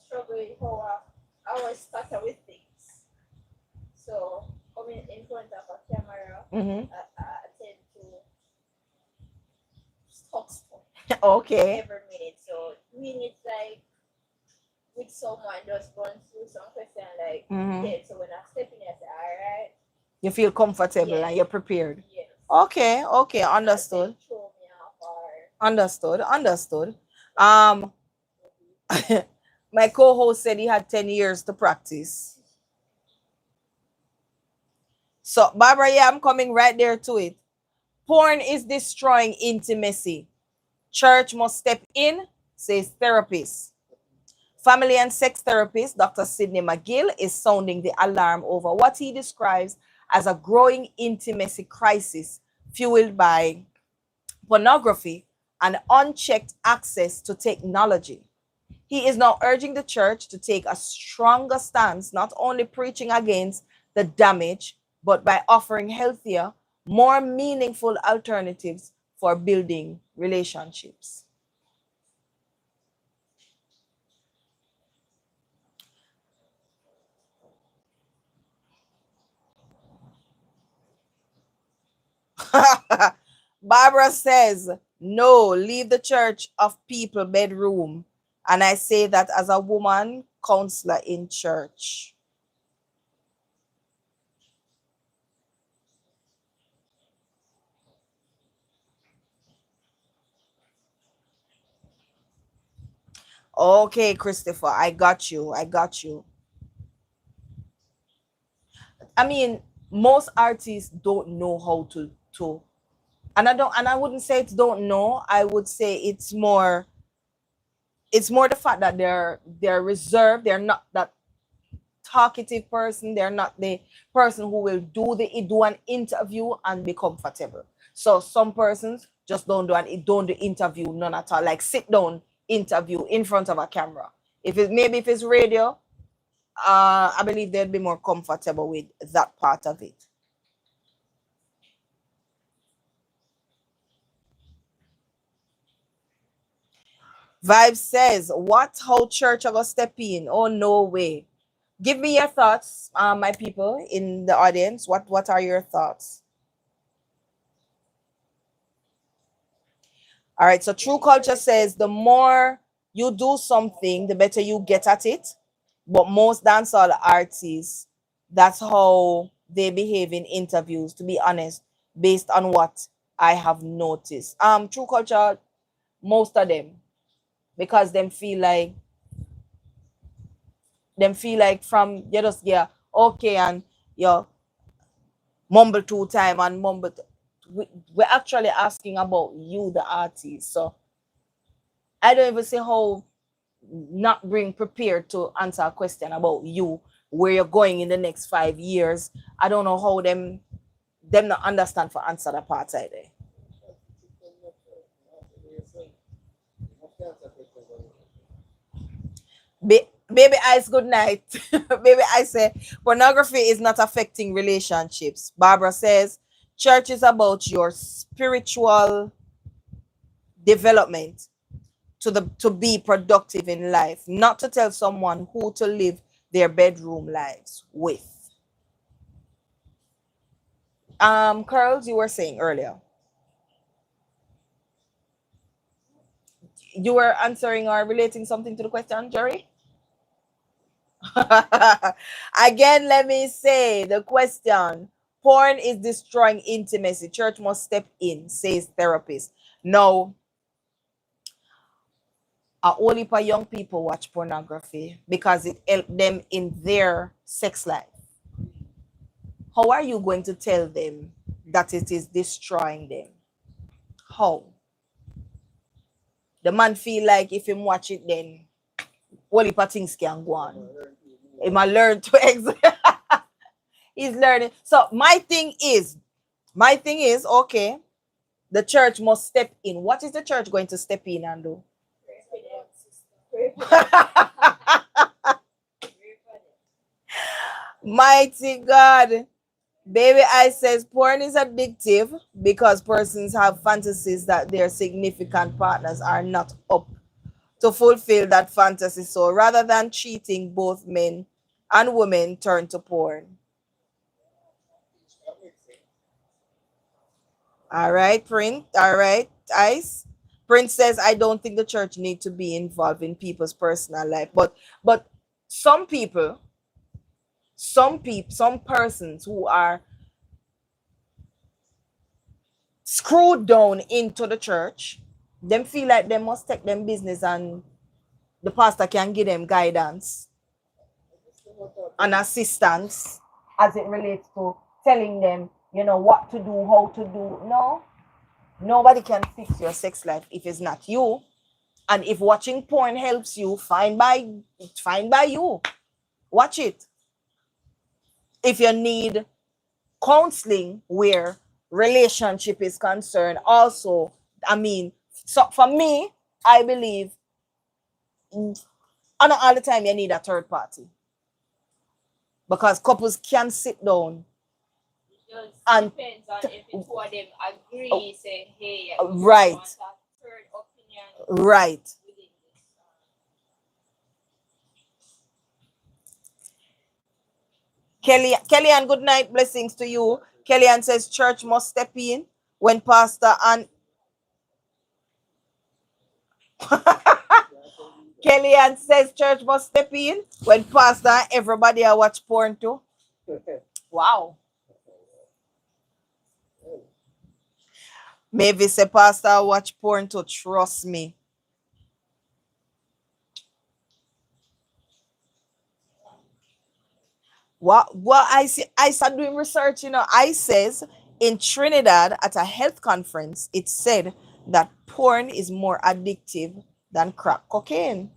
struggle with how Mm-hmm. I tend to stop Okay. every minute. So doing it like with someone just going through some question like Mm-hmm. yeah. So when I step in, I say, all right, You feel comfortable yes, and you're prepared. yes. Okay, okay, Not understood. say throw me off or Understood. Understood. Um, my co-host said he had 10 years to practice. So, Barbara, yeah, I'm coming right there to it. Porn is destroying intimacy. Church must step in, says therapist. Family and sex therapist Dr. Sidney McGill is sounding the alarm over what he describes as a growing intimacy crisis fueled by pornography and unchecked access to technology. He is now urging the church to take a stronger stance, not only preaching against the damage, but by offering healthier, more meaningful alternatives for building relationships. Barbara says, no, leave the church of people bedroom. And I say that as a woman counselor in church. Okay, Christopher, I got you. I got you. I mean, most artists don't know how to and I wouldn't say it's don't know. I would say it's more the fact that they're reserved. They're not that talkative person. They're not the person who will do an interview and be comfortable. So some persons just don't do interview none at all. Like sit down interview in front of a camera. If it's radio, I believe they'd be more comfortable with that part of it. Vibe says, what? How church are gonna step in? Oh, no way. Give me your thoughts, my people in the audience. What are your thoughts? All right, so True Culture says the more you do something, the better you get at it. But most dancehall artists, that's how they behave in interviews, to be honest, based on what I have noticed. True Culture, most of them, because them feel like from you just yeah okay and you mumble two time and we're actually asking about you the artist, so I don't even see how not being prepared to answer a question about you, where you're going in the next 5 years. I don't know how them not understand for answer that part side there. Baby Ice, good night. Baby Ice say pornography is not affecting relationships. Barbara says church is about your spiritual development to be productive in life, not to tell someone who to live their bedroom lives with. Curls, you were saying earlier. You were answering or relating something to the question, Jerry? Again, let me say the question. Porn is destroying intimacy. Church must step in, says therapist. No, only for young people watch pornography because it helps them in their sex life. How are you going to tell them that it is destroying them? How? The man feel like if him watch it, then all the things can go on. He might learn to exit. He's learning. So my thing is, okay, the church must step in. What is the church going to step in and do? Mighty God. Baby I says porn is addictive because persons have fantasies that their significant partners are not up to fulfill that fantasy. So rather than cheating, both men and women turn to porn. All right, Prince. All right, Ice. Prince says, I don't think the church need to be involved in people's personal life. But some people, some persons who are screwed down into the church, them feel like they must take them business and the pastor can give them guidance and assistance as it relates to telling them, what to do, how to do. No, nobody can fix your sex life if it's not you. And if watching porn helps you, fine by you. Watch it. If you need counseling where relationship is concerned, also, so for me, I believe, not all the time you need a third party. Because couples can sit down Just and depends on if the two of them agree, say, hey, I right, want a third opinion right. within this. Kellyanne, good night, blessings to you. Kellyanne says church must step in when pastor and Kellyanne says church must step in when pastor and everybody are watch porn too. Wow. Maybe say pastor watch porn too. Trust me. What I started doing research, I says in Trinidad at a health conference, it said that porn is more addictive than crack cocaine.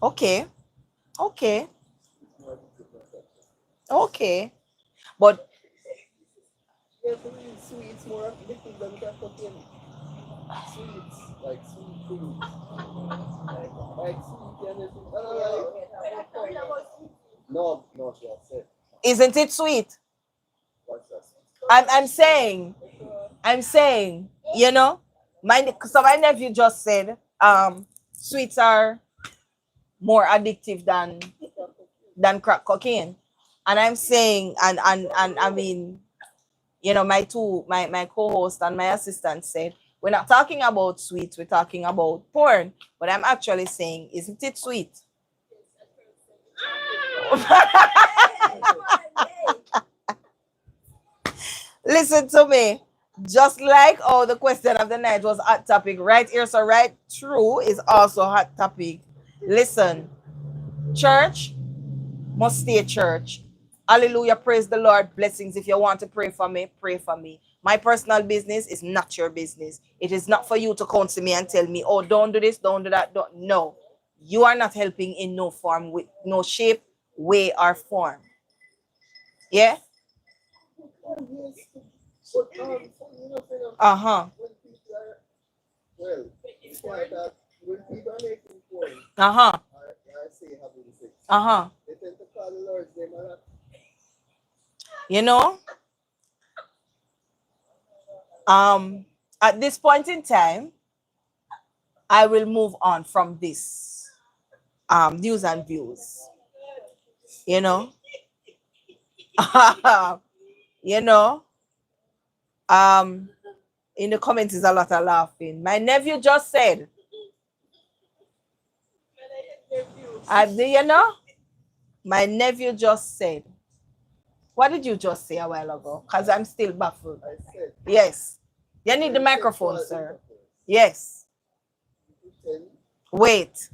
Okay. Okay. Okay. But Yeah, for me, sweets more addictive than crack cocaine. Sweets, like sweet things. Like sweet anything. I don't like. No, no, she has said. isn't it sweet? What's that? I'm saying, my nephew just said sweets are more addictive than crack cocaine. And I'm saying, and I mean, my co-host and my assistant said, we're not talking about sweets, we're talking about porn. But I'm actually saying, isn't it sweet? Listen to me. Just like the question of the night was hot topic, right here, so right through is also hot topic. Listen, church must stay church. Hallelujah, praise the Lord, blessings. If you want to pray for me, pray for me. My personal business is not your business. It is not for you to counsel me and tell me, oh, don't do this, don't do that. Don't. No, you are not helping in no form, with no shape, way, or form. Yeah. Uh-huh. Well, it's like that when people are making porn, Uh-huh. I say having sex, Uh-huh. they tend to call the Lord's name a lot. You know, at this point in time, I will move on from this news and views. You know, you know, um, in the comments is a lot of laughing. My nephew just said, my nephew just said, what did you just say a while ago? Because I'm still baffled. I said, Yes. You need the microphone, sir. Yes. Wait.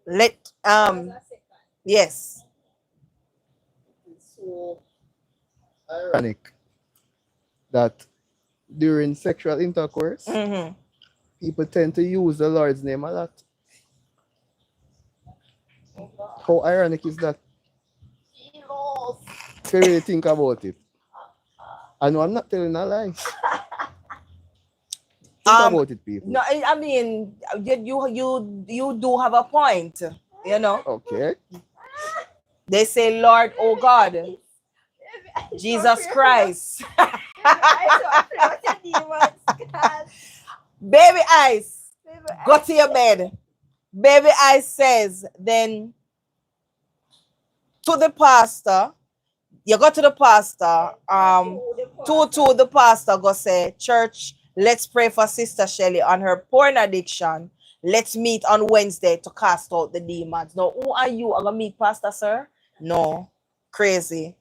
Let yes. It's so ironic that during sexual intercourse, Mm-hmm. people tend to use the Lord's name a lot. How ironic is that? If you really think about it. I know I'm not telling a lie. Think about it, people. No, I mean, you do have a point. Okay. They say, Lord, oh God, Jesus Christ. Baby Ice, go to your bed. Baby Ice says, then to the pastor, You go to the pastor, to the pastor go say, church, let's pray for Sister Shelley on her porn addiction. Let's meet on Wednesday to cast out the demons. No, who are you? I'm gonna meet pastor, sir? No, crazy.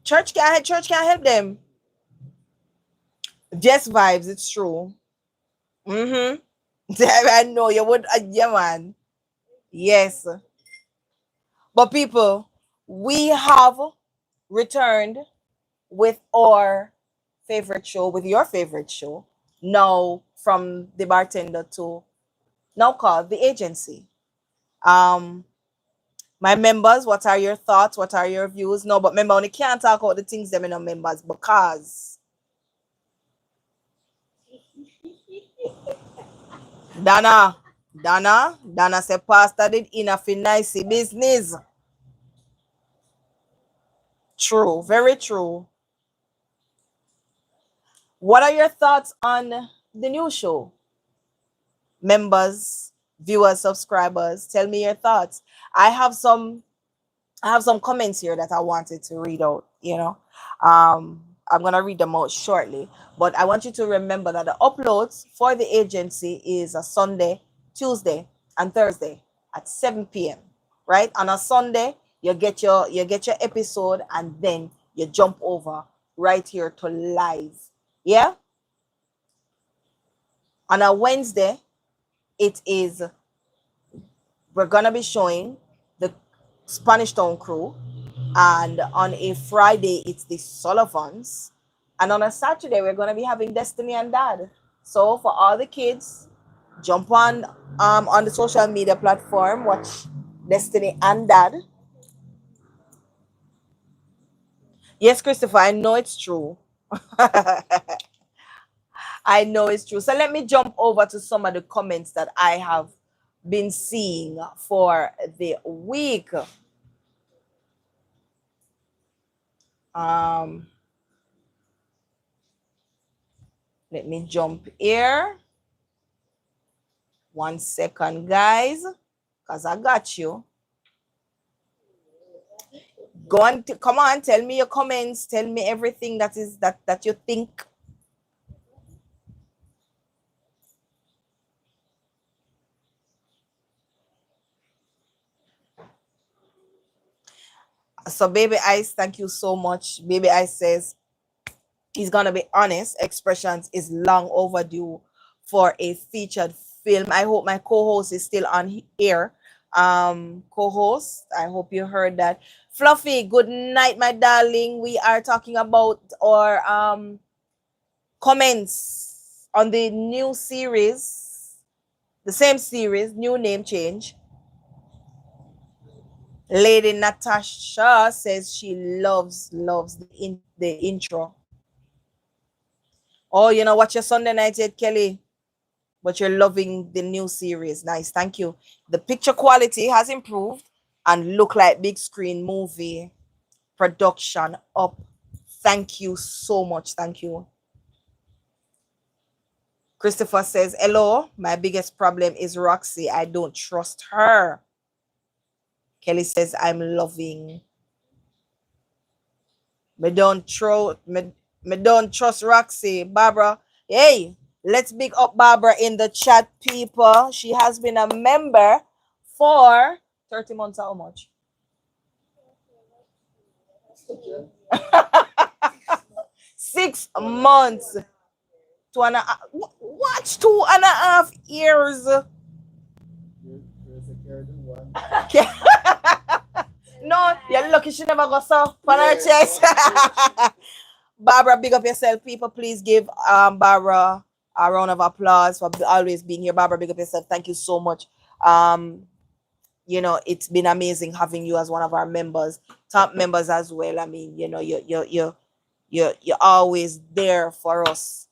Church can't help them. Just vibes, it's true. Mm-hmm. I know you would, yeah, man. Yes. But people, we have returned with our favorite show, with your favorite show, now from the bartender to now called the agency. Um, my members, what are your thoughts? What are your views? No, but remember, only can't talk about the things them in our members because Dana, Dana said, Pastor did enough in nice business. True, very true. What are your thoughts on the new show? Members, viewers, subscribers, tell me your thoughts. I have some comments here that I wanted to read out, I'm going to read them out shortly, but I want you to remember that the uploads for the agency is a Sunday, Tuesday, and Thursday at 7 p.m. Right? On a Sunday, you get your episode and then you jump over right here to live. Yeah? On a Wednesday, we're going to be showing the Spanish Town crew, and on a Friday it's the Sullivans, and on a Saturday we're going to be having Destiny and Dad. So for all the kids, jump on the social media platform, watch Destiny and Dad. Yes, Christopher, I know it's true. I know it's true. So let me jump over to some of the comments that I have been seeing for the week. Let me jump here. 1 second, guys, because I got you. Go on, come on, tell me your comments. Tell me everything that you think. So Baby Ice, thank you so much. Baby Ice says he's gonna be honest. Xpressionz is long overdue for a featured film. I hope my co-host is still on here. Co-host, I hope you heard that. Fluffy, good night, my darling. We are talking about our comments on the new series, the same series, new name change. Lady Natasha says she loves the intro. Oh, you know what your Sunday night yet, Kelly? But you're loving the new series. Nice, thank you. The picture quality has improved and look like big screen movie production up. Thank you so much. Thank you. Christopher says, hello, my biggest problem is Roxy. I don't trust her. Kelly says, I'm loving. Me don't trust Roxy. Barbara, hey, let's big up Barbara in the chat, people. She has been a member for 30 months. How much? 6 months. 2.5. Watch 2.5 years. No, you're lucky she never got so on her chest. Barbara, big up yourself. People, please give Barbara a round of applause for always being here. Barbara, big up yourself. Thank you so much. It's been amazing having you as one of our members, top members as well. I mean, you're always there for us.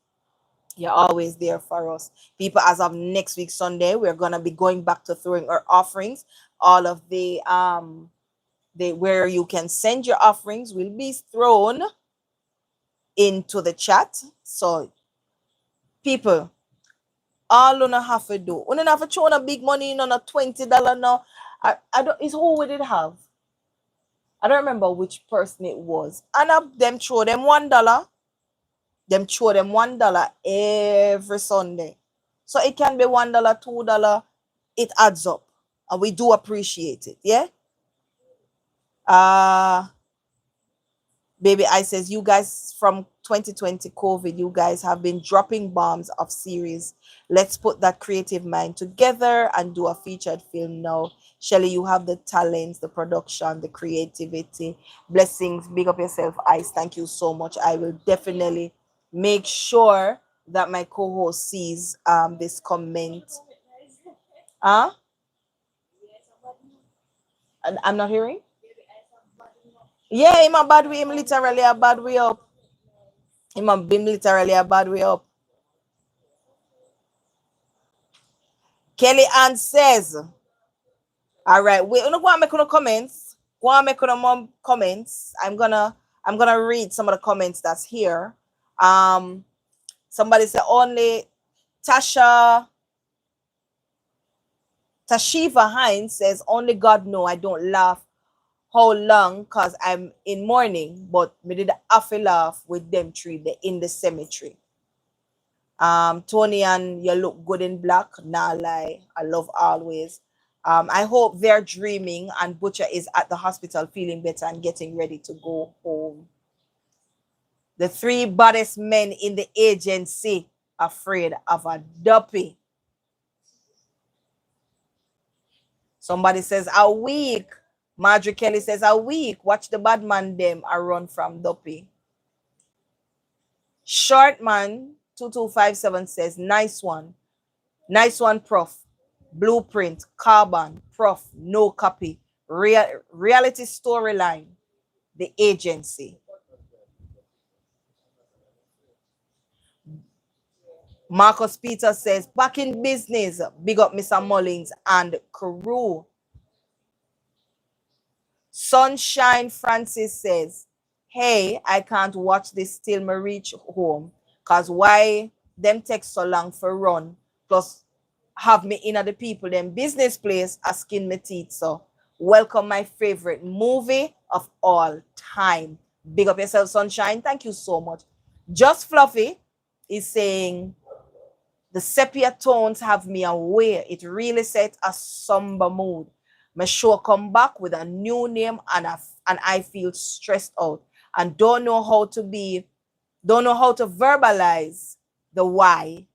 You're always there for us. People, as of next week, Sunday, we're gonna be going back to throwing our offerings. All of the where you can send your offerings will be thrown into the chat. So people, all you have to do, you don't have to throw a big money in on a $20 now. I don't, it's who would it have? I don't remember which person it was. And them throw them $1. Them throw them $1 every Sunday. So it can be $1, $2. It adds up. And we do appreciate it. Yeah. Baby I says, you guys from 2020 COVID, you guys have been dropping bombs of series. Let's put that creative mind together and do a featured film now. Shelly, you have the talents, the production, the creativity. Blessings. Big up yourself, Ice. Thank you so much. I will definitely make sure that my co-host sees this comment. Huh? And I'm not hearing. Yeah, him a bad way. Him literally a bad way up. Him a been literally a bad way up. Kelly Ann says, all right, wait, go and make no comments. Go and make no more comments. I'm gonna read some of the comments that's here. Somebody said only Tashiva Hines says only God know I don't laugh how long because I'm in mourning, but me did have a laugh with them three in the cemetery. Tony, and you look good in black. Nah lie. I love always. I hope they're dreaming and Butcher is at the hospital feeling better and getting ready to go home. The three baddest men in the agency afraid of a duppy. Somebody says a week. Marjorie Kelly says a week. Watch the bad man them a run from duppy. Shortman 2257 says nice one. Nice one, Prof. Blueprint, Carbon, Prof. No copy. Reality storyline, the agency. Marcus Peter says, back in business. Big up Mr. Mullins and crew. Sunshine Francis says, hey, I can't watch this till me reach home. Cause why them take so long for run? Plus have me in at the people them business place asking me teeth. So welcome my favorite movie of all time. Big up yourself, Sunshine. Thank you so much. Just Fluffy is saying the sepia tones have me aware. It really set a somber mood. My show come back with a new name and I feel stressed out and don't know how to verbalize the why.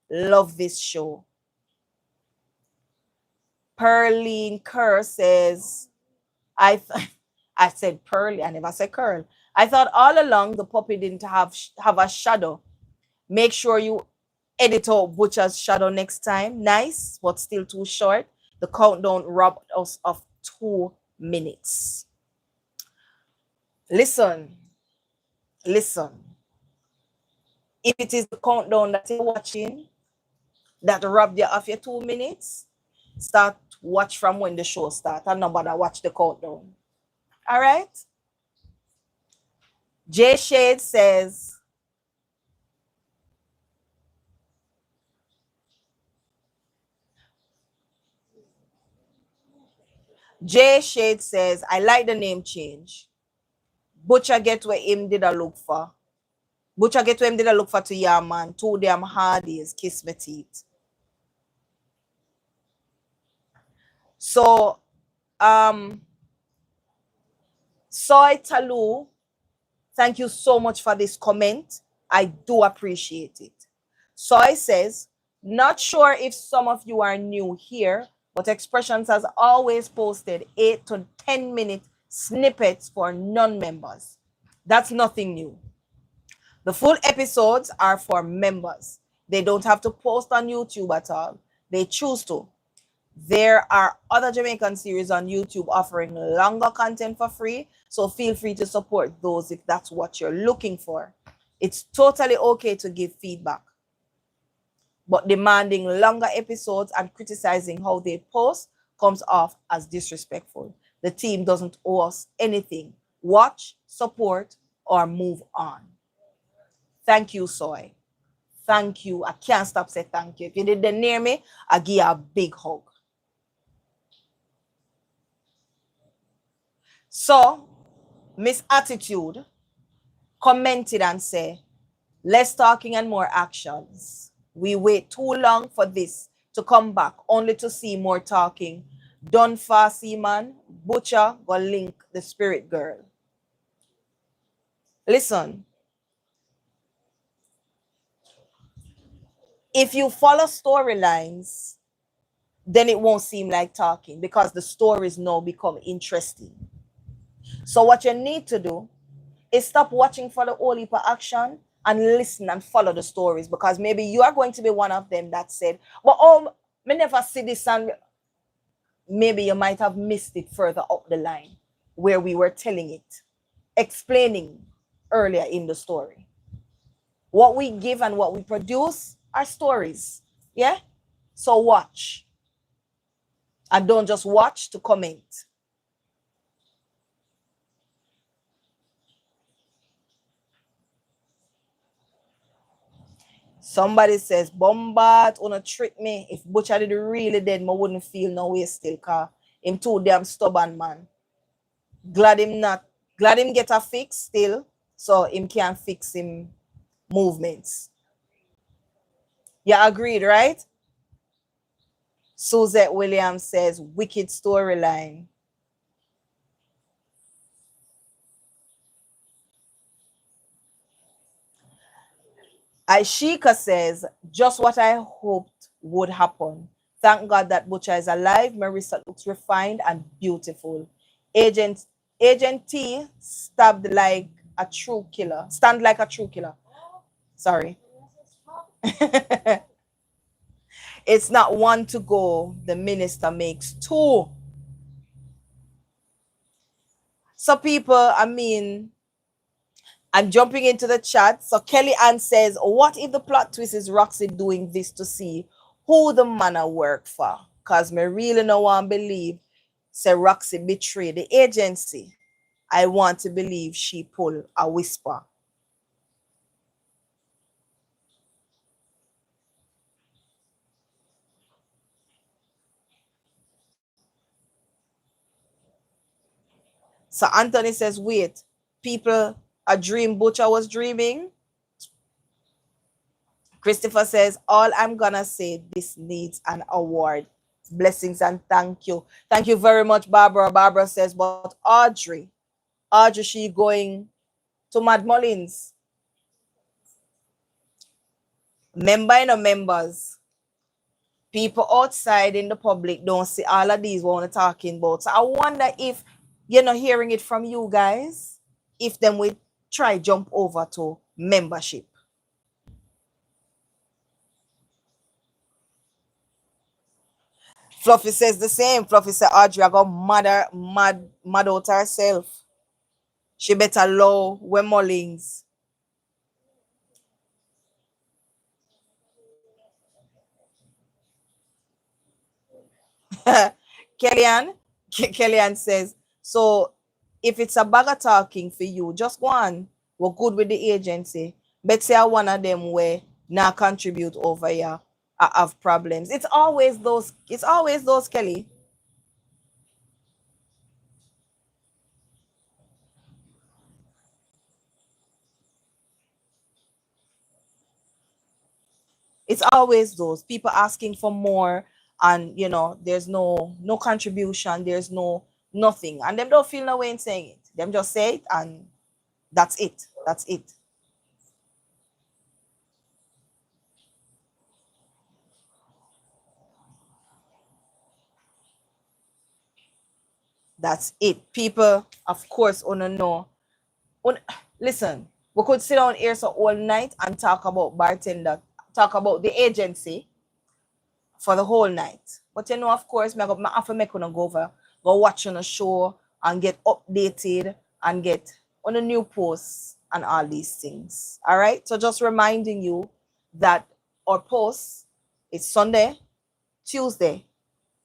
Love this show. Pearline Kerr says, I said Pearly, I never said Curl. I thought all along the puppy didn't have a shadow. Make sure you edit out Butcher's shadow next time. Nice, but still too short. The countdown robbed us of 2 minutes. Listen. If it is the countdown that you're watching that robbed you of your 2 minutes, start watch from when the show starts and nobody watch the countdown. All right? J Shade says, I like the name change. Butcher get where him did a look for. Butcher get where him did a look for to your man. 2 damn hardies, kiss me teeth. So, Soy Talu, thank you so much for this comment. I do appreciate it. Soy says, not sure if some of you are new here, but Xpressionz has always posted 8 to 10 minute snippets for non-members. That's nothing new. The full episodes are for members. They don't have to post on YouTube at all. They choose to. There are other Jamaican series on YouTube offering longer content for free, so feel free to support those if that's what you're looking for. It's totally okay to give feedback, but demanding longer episodes and criticizing how they post comes off as disrespectful. The team doesn't owe us anything. Watch, support, or move on. Thank you, Soy. Thank you. I can't stop saying thank you. If you didn't near me, I give you a big hug. So Miss Attitude commented and said, less talking and more actions. We wait too long for this to come back, only to see more talking. Done fast, man. Butcher go link the spirit girl. Listen, if you follow storylines, then it won't seem like talking because the stories now become interesting. So what you need to do is stop watching for the whole heap of action and listen and follow the stories, because maybe you are going to be one of them that said, but oh, me never see this, and maybe you might have missed it further up the line where we were telling it, explaining earlier in the story. What we give and what we produce are stories. Yeah? So watch. And don't just watch to comment. Somebody says, Bombard wanna trick me. If Butcher did really dead, I wouldn't feel no way still, cause him too damn stubborn, man. Glad him get a fix still, so him can fix him movements. Yeah, agreed, right? Suzette Williams says, wicked storyline. Aishika says, just what I hoped would happen. Thank God that Butcher is alive. Marissa looks refined and beautiful. Agent T stabbed like a true killer. Stand like a true killer. Sorry. It's not one to go. The minister makes two. So people, I mean, I'm jumping into the chat. So Kelly Ann says, what if the plot twist is Roxy doing this to see who the man I work for? Because me really no one believe say Roxy betrayed the agency. I want to believe she pulled a whisper. So Anthony says, wait, people, a dream Butcher was dreaming? Christopher says, all I'm gonna say, this needs an award. Blessings and thank you. Thank you very much, Barbara. Barbara says, but Audrey, she going to Mad Mullins? Members. People outside in the public don't see all of these what we're talking about. So I wonder if you're not hearing it from you guys, if then we try jump over to membership. Fluffy says the same. Fluffy said Audrey I got mad out herself. She better low we Mullings. Kellyanne says, so if it's a bag of talking for you, just go on. We're good with the agency. But say one of them where now contribute over here. I have problems. It's always those, Kelly. It's always those people asking for more, and there's no contribution, there's nothing, and them don't feel no way in saying it. Them just say it, and that's it. That's it. That's it. People, of course, wanna know. Listen, we could sit down here so all night and talk about bartender, talk about the agency for the whole night. But of course, I have to make go over, go watch on a show and get updated and get on a new posts and all these things. All right. So just reminding you that our posts is Sunday, Tuesday,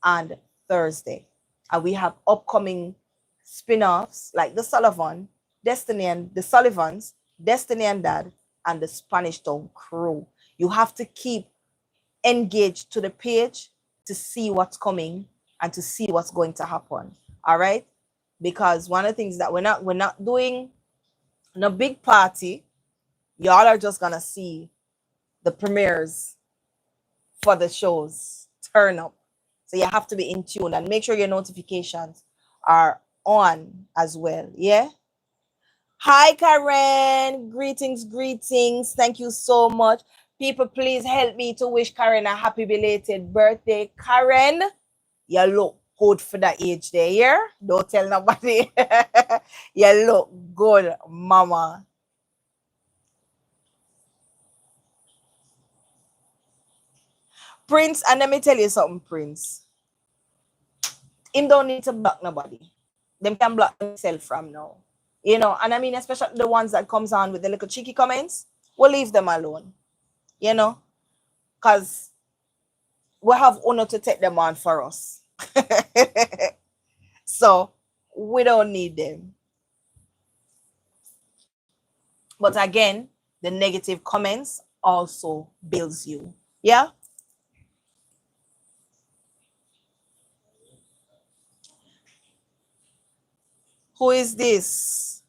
and Thursday. And we have upcoming spin-offs like the Sullivans, Destiny and Dad, and the Spanish Town Crew. You have to keep engaged to the page to see what's coming and to see what's going to happen. All right. because one of the things that we're not doing no big party. Y'all are just gonna see the premieres for the shows turn up. So you have to be in tune and make sure your notifications are on as well. Yeah. Hi, Karen. Greetings, greetings. Thank you so much. People, please help me to wish Karen a happy belated birthday. Karen, you look good for that age there, yeah? Don't tell nobody. You look good, mama. Prince, and let me tell you something, Prince. Him don't need to block nobody. Them can block themselves from now. You know, and I mean, especially the ones that comes on with the little cheeky comments, we'll leave them alone. You know, because we have honor to take them on for us. So we don't need them. But again, the negative comments also builds you. Yeah. Who is this?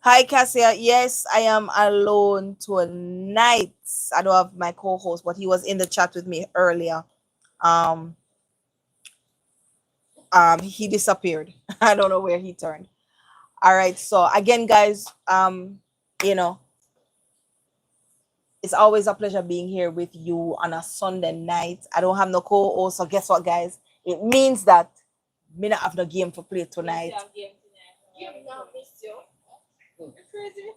Hi, Cassia. Yes, I am alone tonight. I don't have my co-host, but he was in the chat with me earlier. Um, he disappeared. I don't know where he turned. All right. So again, guys, you know, it's always a pleasure being here with you on a Sunday night. I don't have no co-host, so guess what, guys? It means that me not have no game for play tonight. You now miss you. You're crazy.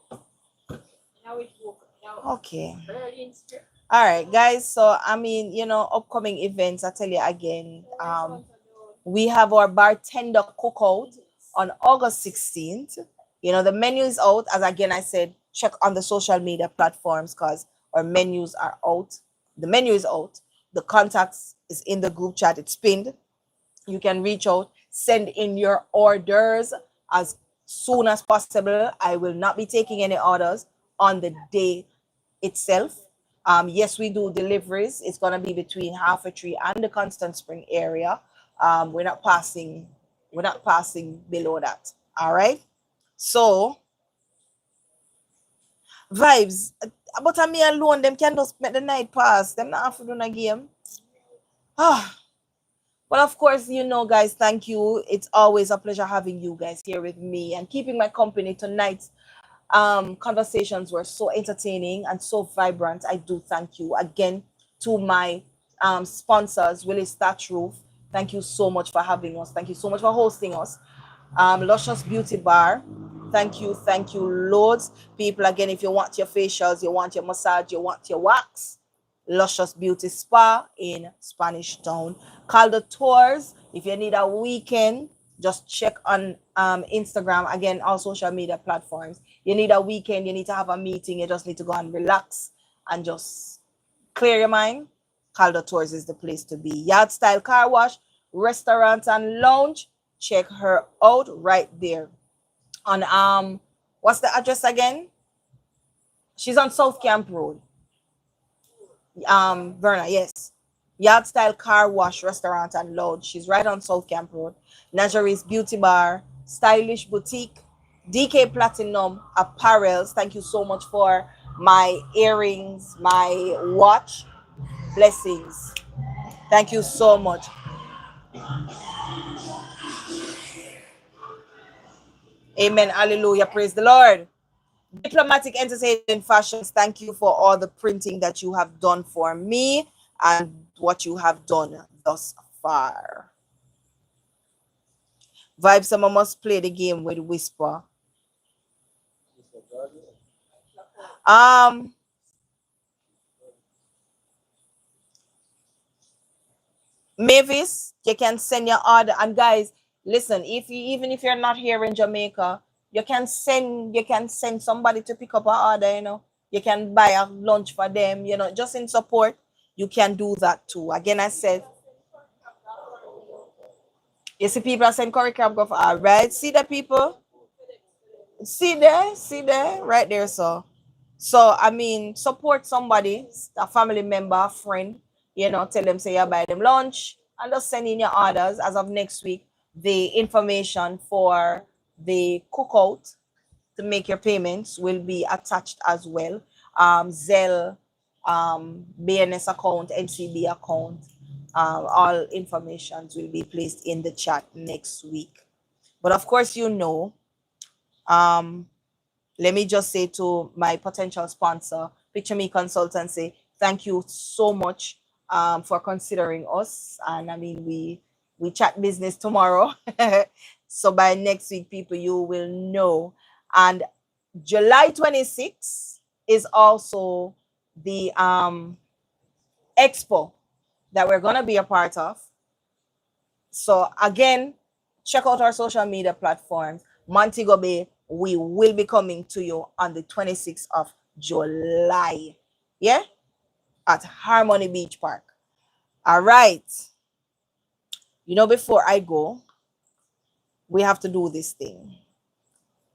Now it woke now Okay. early in spirit. All right, guys. So I mean, you know, upcoming events. I tell you again. We have our bartender cookout on August 16th. You know, the menu is out. As again, I said, check on the social media platforms because our menus are out. The menu is out. The contacts is in the group chat. It's pinned. You can reach out, send in your orders as soon as possible. I will not be taking any orders on the day itself. Yes, we do deliveries. It's gonna be between Half a Tree and the Constant Spring area. We're not passing below that. All right. So vibes. But I me alone, them can just make the night pass. Them not have to do a game. Ah. Well, of course, you know, guys, thank you. It's always a pleasure having you guys here with me and keeping my company tonight. Conversations were so entertaining and so vibrant. I do thank you again to my sponsors, Willis Thatch Roof. Thank you so much for having us. Thank you so much for hosting us. Luscious Beauty Bar. Thank you, loads. People, again, if you want your facials, you want your massage, you want your wax, Luscious Beauty Spa in Spanish Town. Calder Tours. If you need a weekend, just check on Instagram, again, all social media platforms. You need a weekend, you need to have a meeting, you just need to go and relax and just clear your mind. Calder Tours is the place to be. Yard Style Car Wash, Restaurant and Lounge. Check her out right there. On what's the address again? She's on South Camp Road. Verna, yes. Yard Style Car Wash, Restaurant and Lounge. She's right on South Camp Road. Nazaree's Beauty Bar, Stylish Boutique, DK Platinum Apparels. Thank you so much for my earrings, my watch. Blessings. Thank you so much. Amen. Hallelujah. Praise the Lord. Diplomatic Entertainment Fashions, thank you for all the printing that you have done for me and what you have done thus far. Vibe Summer must play the game with Whisper. Um, Mavis, you can send your order. And guys, listen, if you even if you're not here in Jamaica, you can send somebody to pick up an order, you know. You can buy a lunch for them, you know, just in support. You can do that too. Again, I said, you see people are saying curry crab go for all right. See the people? See there, right there, so I mean, support somebody, a family member, a friend, you know, tell them say you buy them lunch, and just send in your orders. As of next week, the information for the cookout to make your payments will be attached as well. Zelle, BNS account, NCB account, all informations will be placed in the chat next week. But of course, let me just say to my potential sponsor, Picture Me Consultancy, thank you so much for considering us. And I mean, we chat business tomorrow. So by next week, people, you will know. And July 26th is also the expo that we're going to be a part of. So again, check out our social media platforms. Montego Bay, we will be coming to you on the 26th of July. Yeah? At Harmony Beach Park. All right. Before I go, we have to do this thing.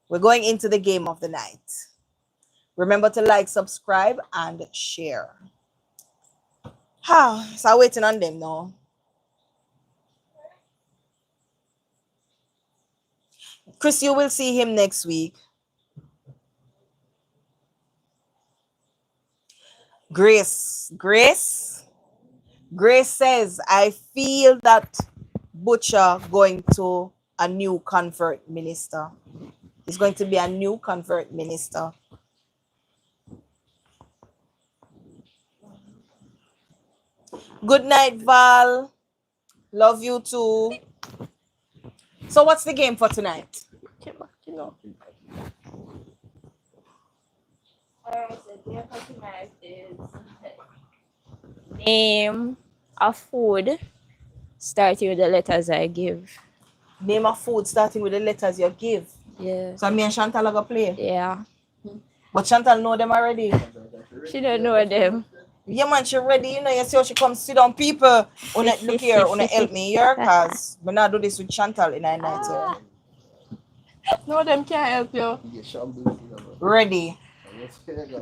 We're going into the game of the night. Remember to like, subscribe, and share. So I'm waiting on them now. Chris, you will see him next week. Grace says, I feel that Butcher going to a new convert minister. He's going to be a new convert minister. Good night, Val. Love you too. So what's the game for tonight? Alright, so the game for tonight is name a food starting with the letters I give. Name a food starting with the letters you give. Yeah. So me and Chantal are going to play. Yeah. But Chantal know them already. She don't know them. Yeah, man, she ready. You see how she come sit down. People, look here, help me here, because we not do this with Chantal in our night here. No, them can't help you. Ready.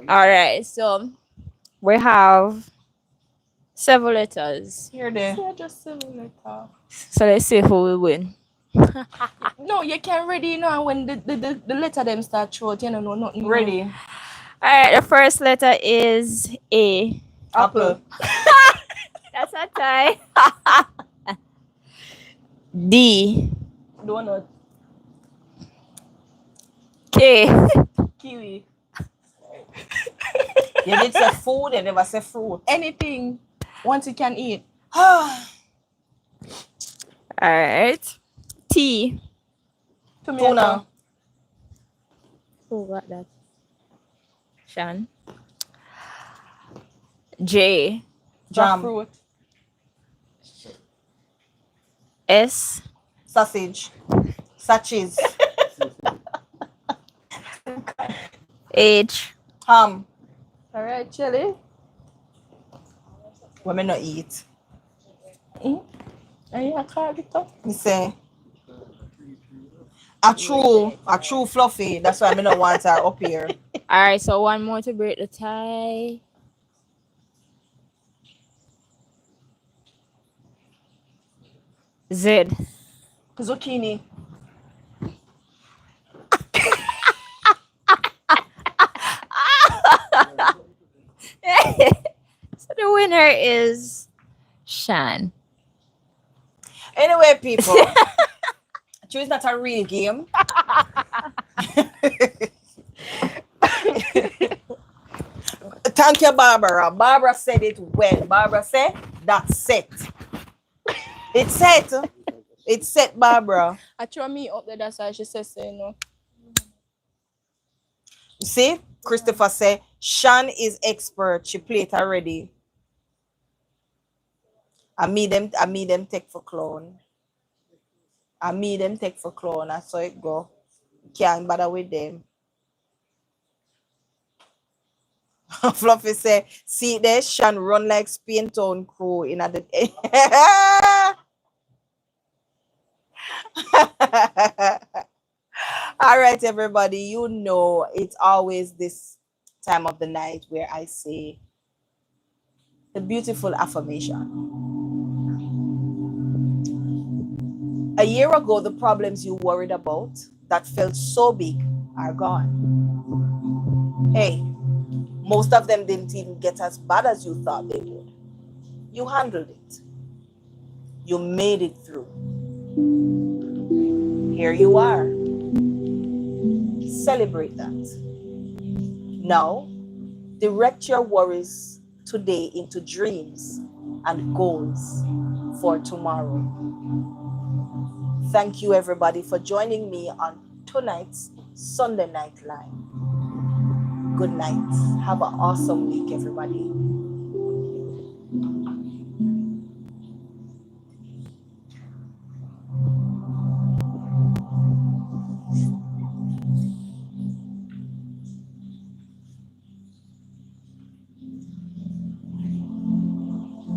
Alright, so we have 7 letters. Here there. Yeah, just 7 letters. So let's see who will win. No, you can't ready now when the letter them start short, you know, no nothing. Ready. Alright, the first letter is A. Apple. That's a tie. D. Donut. K. Kiwi. You did say food, you never say fruit. Anything once you can eat. Alright. T. Tomato. Tuna. Who got that? Shan. J. Jam. Fruit. S. Sausage. Sachets. H. Ham. Alright, chili. Women not eat. And you carve it up. Me say a true fluffy. That's why I not want her up here. Alright, so one more to break the tie. Z. Zucchini. So the winner is Shan. Anyway, people, choose not a real game. Thank you, Barbara. Barbara said it well. Barbara said that's set. It's set. It's set, Barbara. I throw me up there, that's why she says so, you know. You see, Christopher said Shan is expert. She played already. I meet them take for clown. That's how it go. Can't bother with them. Fluffy say, see there, Shan run like Spain Town crew in the All right, everybody, it's always this time of the night where I say the beautiful affirmation. A year ago, the problems you worried about that felt so big are gone. Hey, most of them didn't even get as bad as you thought they would. You handled it. You made it through. Here you are. Celebrate that. Now, direct your worries today into dreams and goals for tomorrow. Thank you, everybody, for joining me on tonight's Sunday Night Live. Good night. Have an awesome week, everybody.